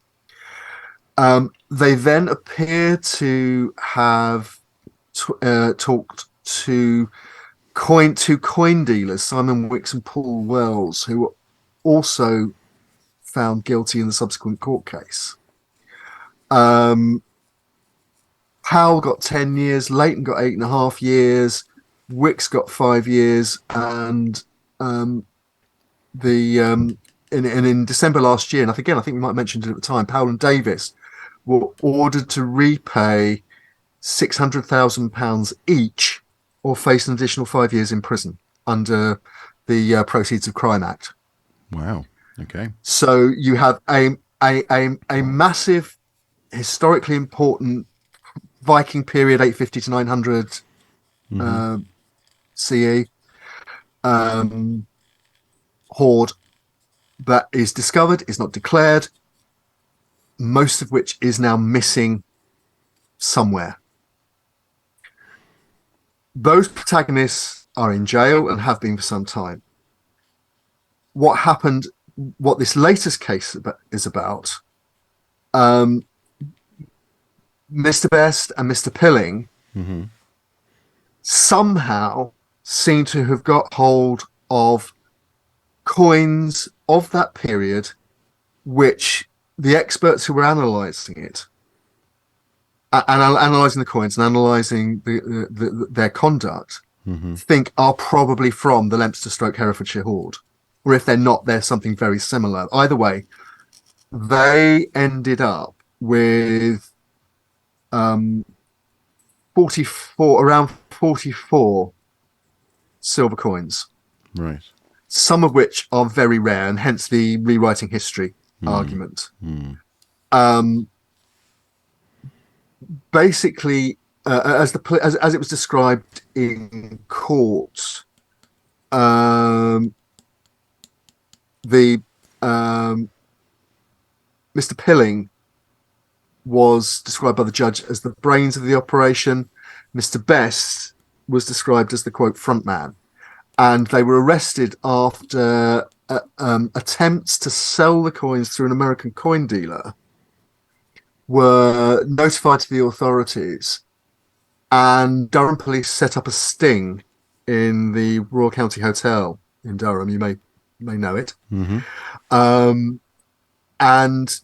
They then appear to have talked to coin dealers, Simon Wicks and Paul Wells, who were also found guilty in the subsequent court case. Powell got 10 years, Leighton got 8.5 years, Wicks got 5 years, and in December last year, and I think we might have mentioned it at the time, Powell and Davis were ordered to repay £600,000 each, or face an additional 5 years in prison under the Proceeds of Crime Act. Wow. Okay. So you have a massive, historically important Viking period, 850 to 900 CE hoard that is discovered, is not declared, most of which is now missing somewhere. Those protagonists are in jail and have been for some time. What happened, what this latest case is about, Mr. Best and Mr. Pilling somehow seem to have got hold of coins of that period, which the experts who were analysing it, analysing the coins and analysing their conduct, think are probably from the Leinster/Herefordshire Hoard, or if they're not, they're something very similar. Either way, they ended up with around 44 silver coins, right? Some of which are very rare, and hence the rewriting history argument. Basically, as it was described in court, Mr. Pilling was described by the judge as the brains of the operation. Mr. Best was described as the quote front man, and they were arrested after attempts to sell the coins through an American coin dealer were notified to the authorities, and Durham police set up a sting in the Royal County Hotel in Durham. You may know it. And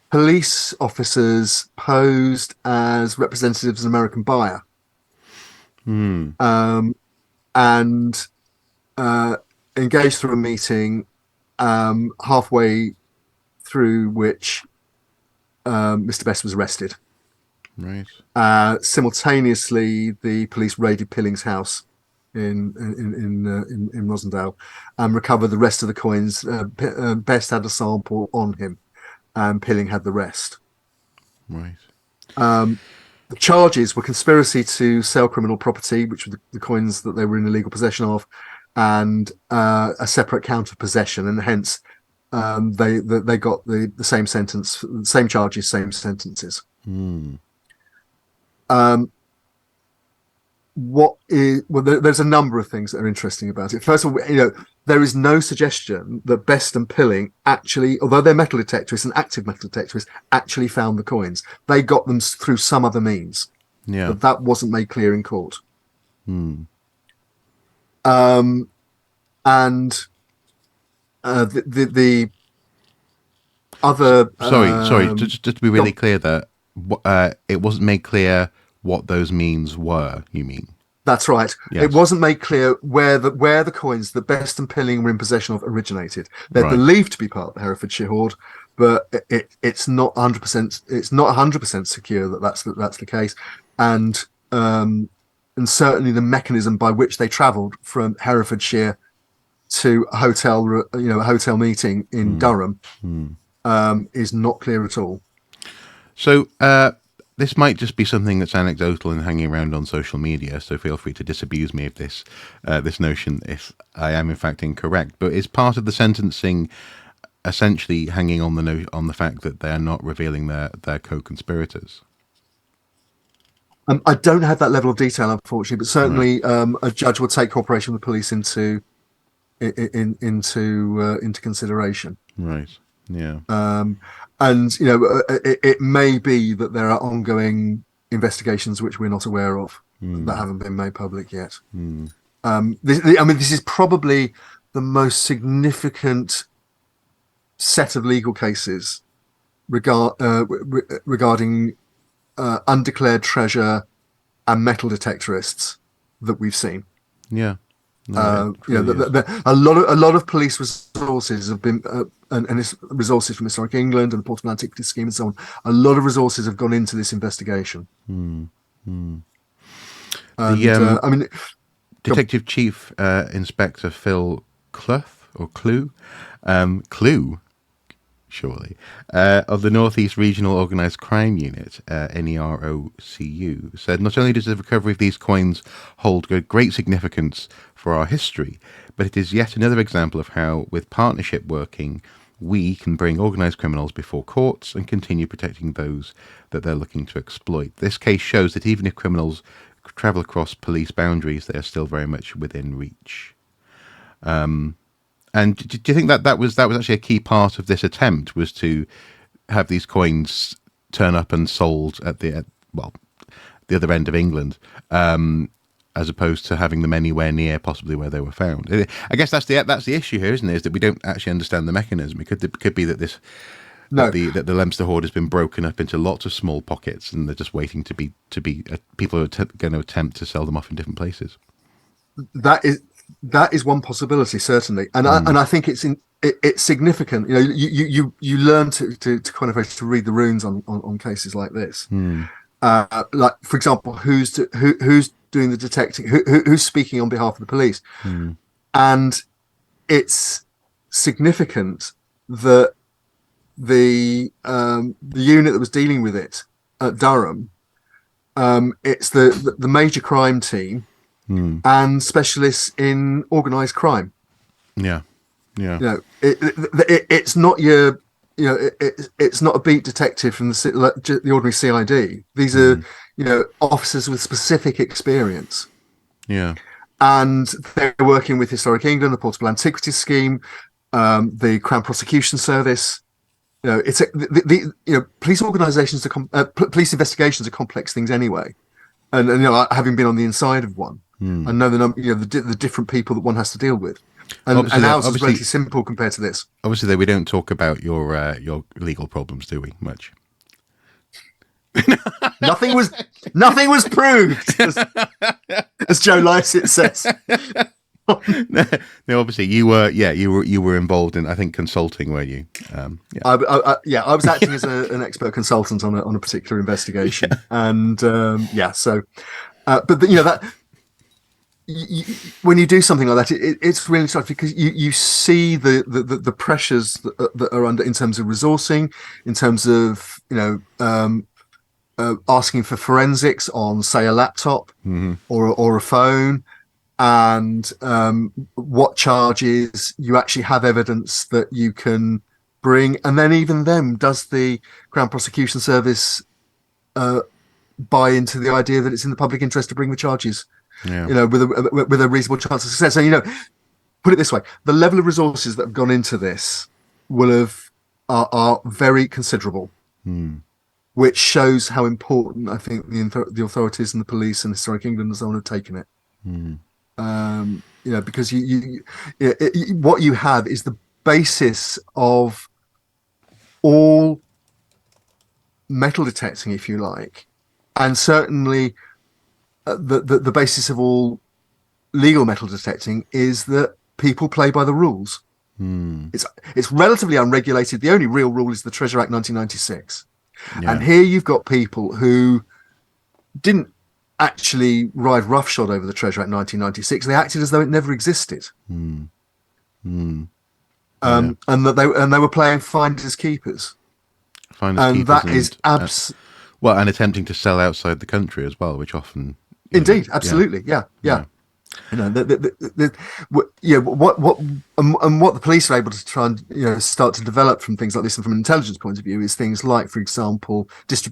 police officers posed as representatives of an American buyer, and engaged through a meeting, halfway through which Mr. Best was arrested. Right. Simultaneously, the police raided Pilling's house in Rosendale and recovered the rest of the coins. Best had a sample on him, and Pilling had the rest. Right. The charges were conspiracy to sell criminal property, which were the coins that they were in illegal possession of, and a separate count of possession, and hence they got the same sentence, same charges, same sentences. There's a number of things that are interesting about it. First of all, there is no suggestion that Best and Pilling actually, although they're metal detectorists and active metal detectorists, actually found the coins. They got them through some other means. Yeah. But that wasn't made clear in court. And the other sorry, just to be really clear, that it wasn't made clear what those means were. You mean? That's right. Yes. It wasn't made clear where the coins that Best and Pilling were in possession of originated. They're Right. believed to be part of the Herefordshire Hoard, but it's not 100%. It's not 100% secure that that's the case, and certainly the mechanism by which they travelled from Herefordshire to a hotel meeting in Durham is not clear at all. So this might just be something that's anecdotal and hanging around on social media, so feel free to disabuse me of this notion if I am in fact incorrect. But is part of the sentencing essentially hanging on the fact that they are not revealing their co-conspirators? I don't have that level of detail, unfortunately, but certainly a judge will take cooperation with the police into consideration. Right. Yeah. And it may be that there are ongoing investigations which we're not aware of that haven't been made public yet. This is probably the most significant set of legal cases regarding undeclared treasure and metal detectorists that we've seen. Yeah. A lot of police resources have been and it's resources from Historic England and the Portable Antiquities Scheme and so on. A lot of resources have gone into this investigation. Detective Chief Inspector Phil Clue, surely, of the Northeast Regional Organised Crime Unit, NEROCU, said not only does the recovery of these coins hold great significance for our history, but it is yet another example of how, with partnership working, we can bring organised criminals before courts and continue protecting those that they're looking to exploit. This case shows that even if criminals travel across police boundaries, they are still very much within reach. And do you think that was actually a key part of this attempt, was to have these coins turn up and sold at the other end of England, as opposed to having them anywhere near possibly where they were found? I guess that's the issue here, isn't it? Is that we don't actually understand the mechanism. It could be that that the Leominster Hoard has been broken up into lots of small pockets, and they're just waiting to be people are going to attempt to sell them off in different places. That is one possibility, certainly, and I think it's significant. You learn to kind of to read the runes on cases like this. Like, for example, who's doing the detecting, who's speaking on behalf of the police, and it's significant that the unit that was dealing with it at Durham, it's the major crime team. And specialists in organised crime. Yeah. It's not your, it's not a beat detective from the ordinary CID. These are, officers with specific experience. Yeah. And they're working with Historic England, the Portable Antiquities Scheme, the Crown Prosecution Service. It's police organisations police investigations are complex things anyway. And having been on the inside of one. I know the different people that one has to deal with, and ours is relatively simple compared to this. Obviously, we don't talk about your legal problems, do we? Much. Nothing was proved, as Joe Lycett says. No, obviously you were involved in, I think, consulting, were you? I was acting as an expert consultant on a particular investigation, and that. When you do something like that, it's really tough because you see the pressures that are under in terms of resourcing, in terms of asking for forensics on, say, a laptop or a phone, and what charges you actually have evidence that you can bring, and then even then, does the Crown Prosecution Service buy into the idea that it's in the public interest to bring the charges, Yeah. with a reasonable chance of success? So, put it this way: the level of resources that have gone into this are very considerable, which shows how important I think the authorities and the police and Historic England and so on have taken it. Because what you have is the basis of all metal detecting, if you like, and certainly the basis of all legal metal detecting is that people play by the rules. It's relatively unregulated. The only real rule is the Treasure Act 1996. Yeah. And here you've got people who didn't actually ride roughshod over the Treasure Act 1996. They acted as though it never existed. And that they were playing finders keepers. And that is and attempting to sell outside the country as well, which often indeed, absolutely, yeah. What the police are able to try and start to develop from things like this, and from an intelligence point of view, is things like, for example,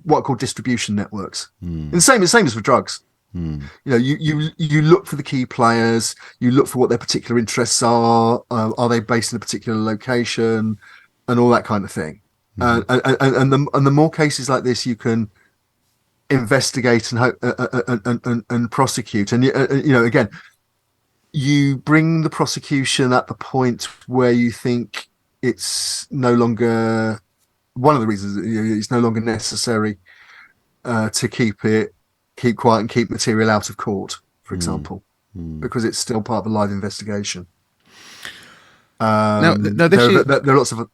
what are called distribution networks. And the same as with drugs. You look for the key players, you look for what their particular interests are they based in a particular location, and all that kind of thing. And the more cases like this you can investigate and prosecute, and again, you bring the prosecution at the point where you think it's no longer, one of the reasons it's no longer necessary to keep quiet and keep material out of court, for example, because it's still part of a live investigation. Now, there are lots of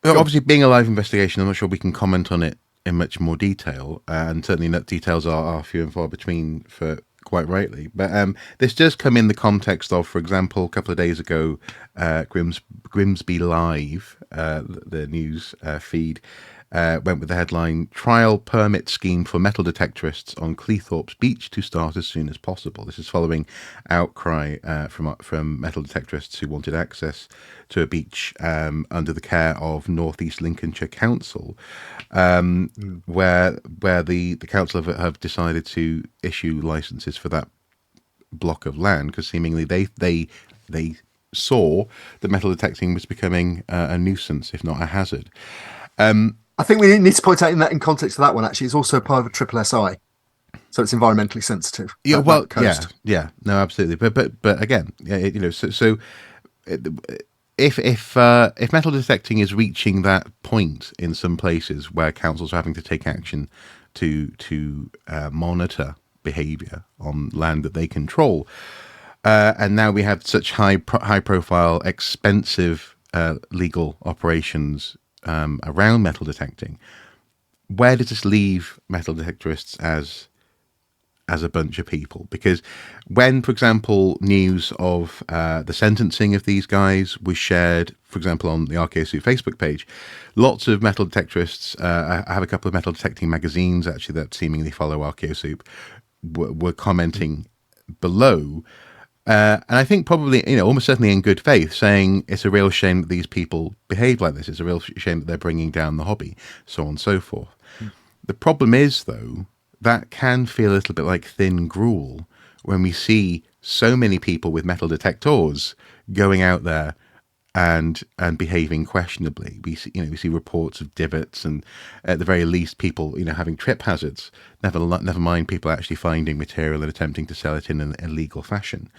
obviously, being a live investigation, I'm not sure we can comment on it in much more detail, and certainly that details are few and far between, for quite rightly. But this does come in the context of, for example, a couple of days ago, Grimsby Live, the news feed, went with the headline, "Trial Permit Scheme for Metal Detectorists on Cleethorpes Beach to start as soon as possible." This is following outcry from metal detectorists who wanted access to a beach under the care of North East Lincolnshire Council, where the council have decided to issue licenses for that block of land because seemingly they saw that metal detecting was becoming a nuisance, if not a hazard. I think we need to point out in context of that one, actually, it's also part of a triple SI, so it's environmentally sensitive. No, absolutely. But again, if metal detecting is reaching that point in some places where councils are having to take action to monitor behaviour on land that they control, and now we have such high profile, expensive legal operations around metal detecting, where does this leave metal detectorists as a bunch of people? Because when, for example, news of the sentencing of these guys was shared, for example, on the Archaeosoup Facebook page, lots of metal detectorists, I have a couple of metal detecting magazines actually that seemingly follow Archaeosoup, were commenting below. And I think probably, almost certainly in good faith, saying it's a real shame that these people behave like this. It's a real shame that they're bringing down the hobby, so on and so forth. The problem is, though, that can feel a little bit like thin gruel when we see so many people with metal detectors going out there and behaving questionably. We see reports of divots and, at the very least, people having trip hazards. Never mind people actually finding material and attempting to sell it in an illegal fashion.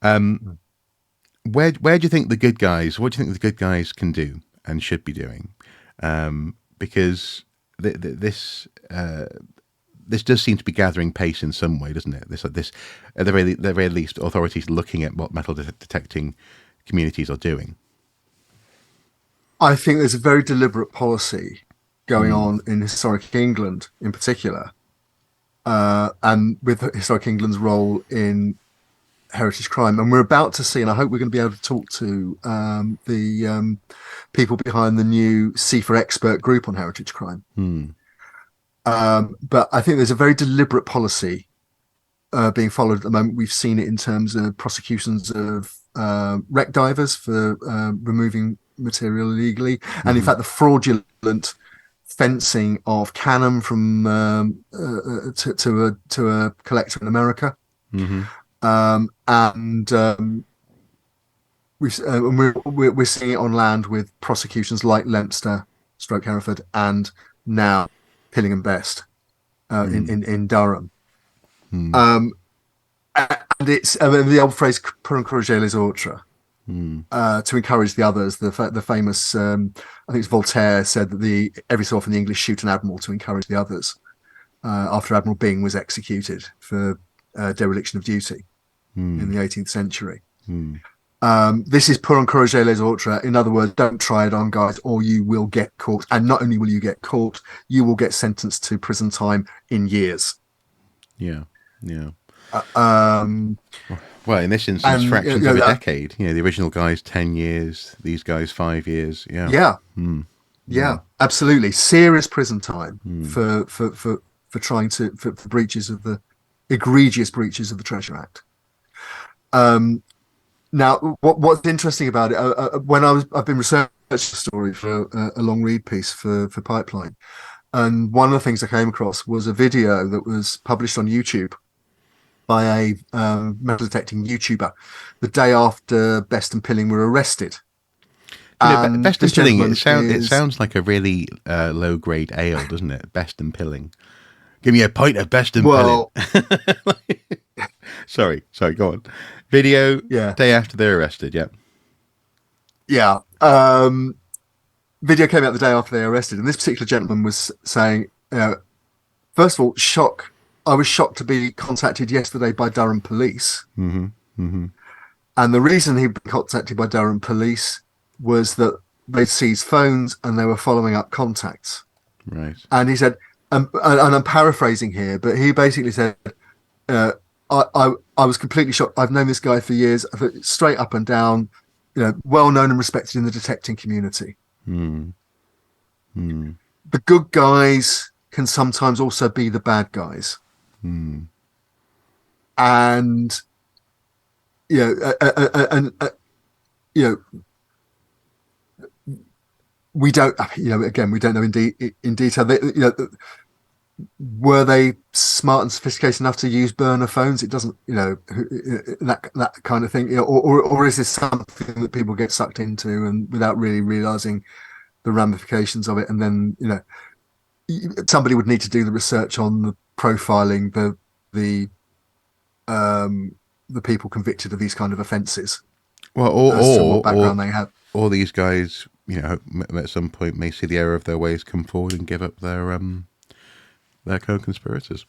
Where do you think the good guys? What do you think the good guys can do and should be doing? Because this does seem to be gathering pace in some way, doesn't it? This at the very least, authorities looking at what metal detecting communities are doing. I think there's a very deliberate policy going on in Historic England in particular, and with Historic England's role in heritage crime. And we're about to see, and I hope we're going to be able to talk to the people behind the new C4 expert group on heritage crime. But I think there's a very deliberate policy being followed at the moment. We've seen it in terms of prosecutions of wreck divers for removing material illegally, and in fact, the fraudulent fencing of cannon from to a collector in America. And we're seeing it on land with prosecutions like Leinster, Stroke Hereford, and now Pilling and Best in Durham. And it's the old phrase "pour encourager les autres," to encourage the others. The famous, I think it's Voltaire, said that every so often the English shoot an admiral to encourage the others. After Admiral Byng was executed for dereliction of duty in the 18th century. This is pour encourager les autres. In other words, don't try it on, guys, or you will get caught. And not only will you get caught, you will get sentenced to prison time in years. Yeah. Well, in this instance, fractions of a decade. The original guys 10 years, these guys 5 years. Yeah, absolutely. Serious prison time for trying to for breaches of the egregious breaches of the Treasure Act. Now, what's interesting about it? I've been researching the story for a long read piece for Pipeline, and one of the things I came across was a video that was published on YouTube by a metal detecting YouTuber the day after Best and Pilling were arrested. Best and Pilling, it sounds like a really low grade ale, doesn't it? Best and Pilling. Give me a pint of Best and Pilling. Sorry, go on. Video, day after they're arrested, Yeah. Video came out the day after they were arrested, and this particular gentleman was saying, first of all, I was shocked to be contacted yesterday by Durham police. And the reason he'd been contacted by Durham police was that they'd seized phones and they were following up contacts. Right. And he said, and I'm paraphrasing here, but he basically said, I was completely shocked. I've known this guy for years, straight up and down, well known and respected in the detecting community. The good guys can sometimes also be the bad guys. And we don't, again, we don't know in detail. Were they smart and sophisticated enough to use burner phones? It doesn't, that kind of thing, or is this something that people get sucked into and without really realizing the ramifications of it? And then, somebody would need to do the research on the profiling the people convicted of these kind of offences. Well, or what background they have. Or these guys, at some point may see the error of their ways, come forward and give up their co-conspirators.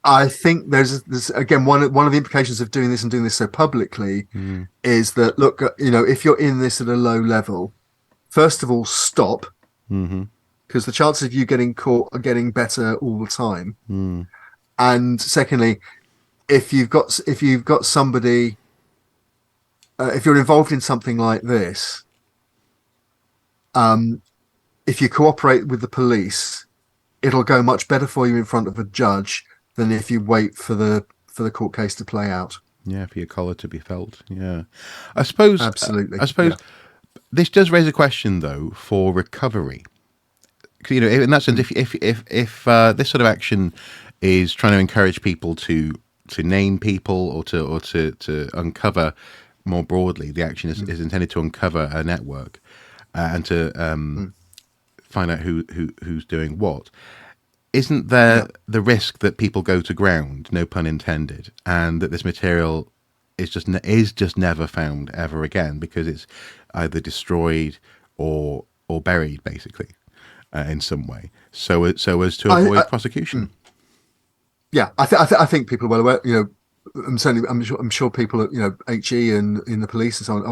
I think there's again one of the implications of doing this so publicly is that, look, if you're in this at a low level, first of all, stop, because the chances of you getting caught are getting better all the time. And secondly, if you've got somebody, if you're involved in something like this, if you cooperate with the police, it'll go much better for you in front of a judge than if you wait for the court case to play out. Yeah, for your collar to be felt. Yeah, I suppose. Absolutely. This does raise a question, though, for recovery. In that sense, if this sort of action is trying to encourage people to name people or to uncover more broadly, the action is intended to uncover a network and to find out who's doing what. Isn't there the risk that people go to ground, no pun intended, and that this material is just never found ever again because it's either destroyed or buried, basically, in some way, so as to avoid prosecution? Yeah, I think people are well aware. I'm sure people at HE and in the police and so on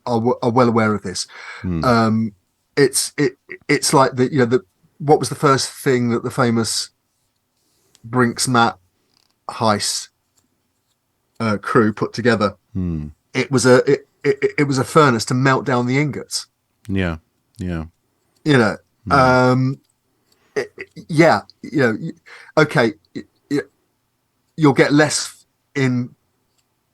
are well aware of this. It's like what was the first thing that the famous Brinks Mat heist crew put together? It was a furnace to melt down the ingots. Okay. you'll get less in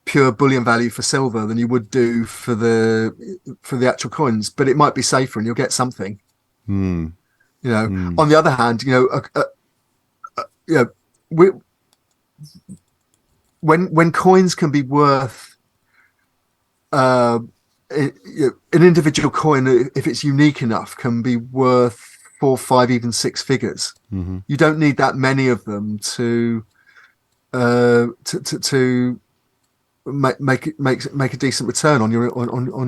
pure bullion value for silver than you would do for the actual coins, but it might be safer and you'll get something. Mm. On the other hand, we, when coins can be worth an individual coin, if it's unique enough, can be worth 4, 5, even 6 figures. Mm-hmm. You don't need that many of them to make a decent return on your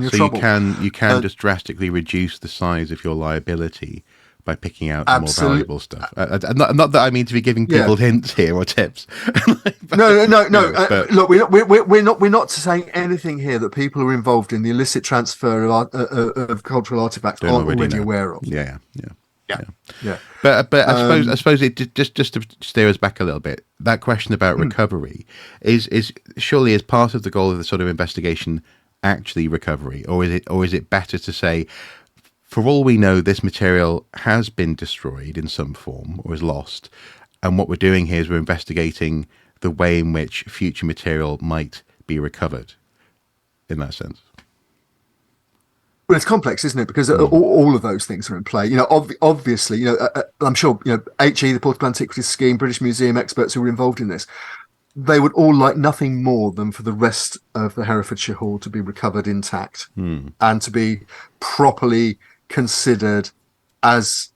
So trouble. you can just drastically reduce the size of your liability by picking out the more valuable stuff. Not that I mean to be giving people hints here or tips. No. Look, we're not saying anything here that people who are involved in the illicit transfer of cultural artifacts aren't already aware of. Yeah. Yeah. But I suppose it just to steer us back a little bit. That question about recovery is surely, as part of the goal of the sort of investigation, actually recovery, or is it better to say, for all we know, this material has been destroyed in some form or is lost, and what we're doing here is we're investigating the way in which future material might be recovered. In that sense. Well, it's complex, isn't it? Because all of those things are in play. Obviously, I'm sure, HE, the Portable Antiquities Scheme, British Museum experts who were involved in this, they would all like nothing more than for the rest of the Herefordshire Hoard to be recovered intact and to be properly considered as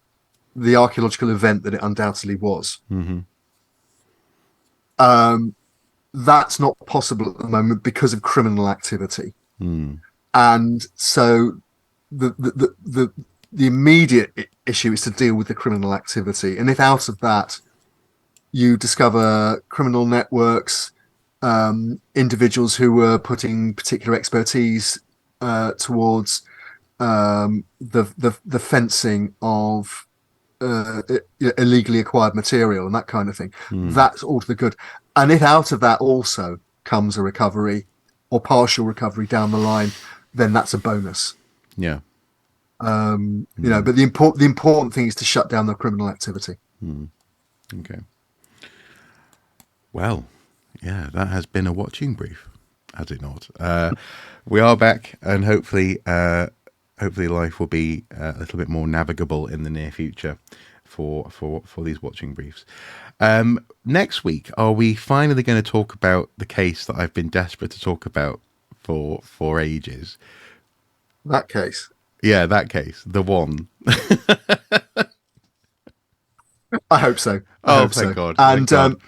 the archaeological event that it undoubtedly was. Mm-hmm. That's not possible at the moment because of criminal activity. And so the immediate issue is to deal with the criminal activity. And if out of that you discover criminal networks, individuals who were putting particular expertise towards the fencing of illegally acquired material and that kind of thing, that's all to the good. And if out of that also comes a recovery or partial recovery down the line, then that's a bonus. Yeah. But the important thing is to shut down the criminal activity. Okay. Well, yeah, that has been a watching brief, has it not? We are back, and hopefully life will be a little bit more navigable in the near future for these watching briefs. Next week, are we finally going to talk about the case that I've been desperate to talk about for ages? That case. Yeah, that case. The one. I hope so. Thank God. And thank God.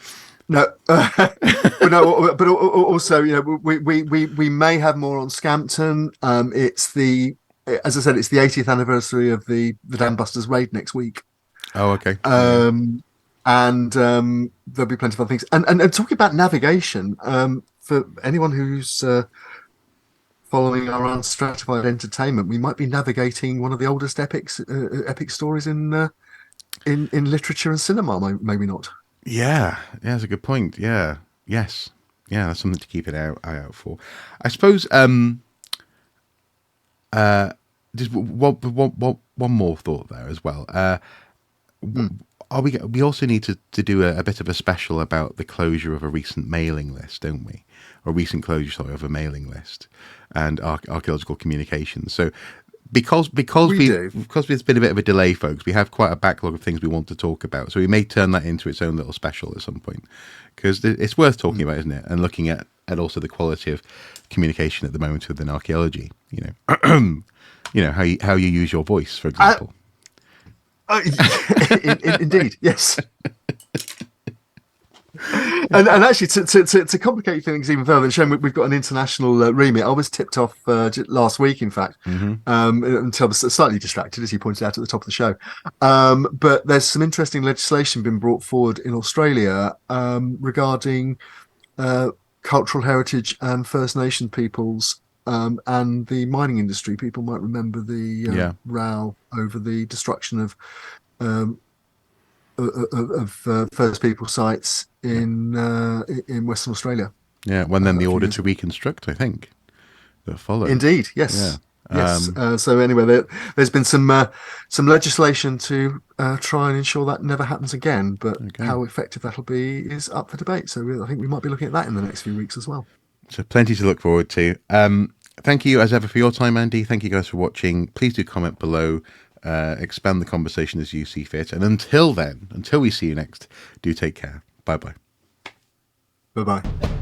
but also, we may have more on Scampton. It's as I said, it's the 80th anniversary of the Dam Busters raid next week. Oh, okay. And there'll be plenty of other things. And talking about navigation, for anyone who's following our unstratified entertainment, we might be navigating one of the oldest epic stories in literature and cinema. Maybe not. Yeah, that's a good point. Yeah, yes, yeah, that's something to keep an eye out for. I suppose. Just one more thought there as well. We also need to do a bit of a special about the closure of a recent mailing list, don't we? Or recent closure, of a mailing list and archaeological communications. So because there's been a bit of a delay, folks, we have quite a backlog of things we want to talk about. So we may turn that into its own little special at some point, because it's worth talking about, isn't it? And looking at also the quality of communication at the moment within archaeology. How you use your voice, for example. Indeed, yes. And actually, to complicate things even further, and showing we've got an international remit, I was tipped off last week, in fact, until I was slightly distracted, as you pointed out at the top of the show. But there's some interesting legislation been brought forward in Australia regarding cultural heritage and First Nation peoples and the mining industry. People might remember the row over the destruction of First People sites in Western Australia. Yeah, when then the order to reconstruct, I think, that followed. Indeed, yes. Yes. So anyway, there's been some legislation to try and ensure that never happens again. But Okay. how effective that'll be is up for debate. So I think we might be looking at that in the next few weeks as well. So plenty to look forward to. Thank you as ever for your time, Andy. Thank you guys for watching. Please do comment below. Expand the conversation as you see fit. And until then, until we see you next, do take care. Bye bye. Bye bye.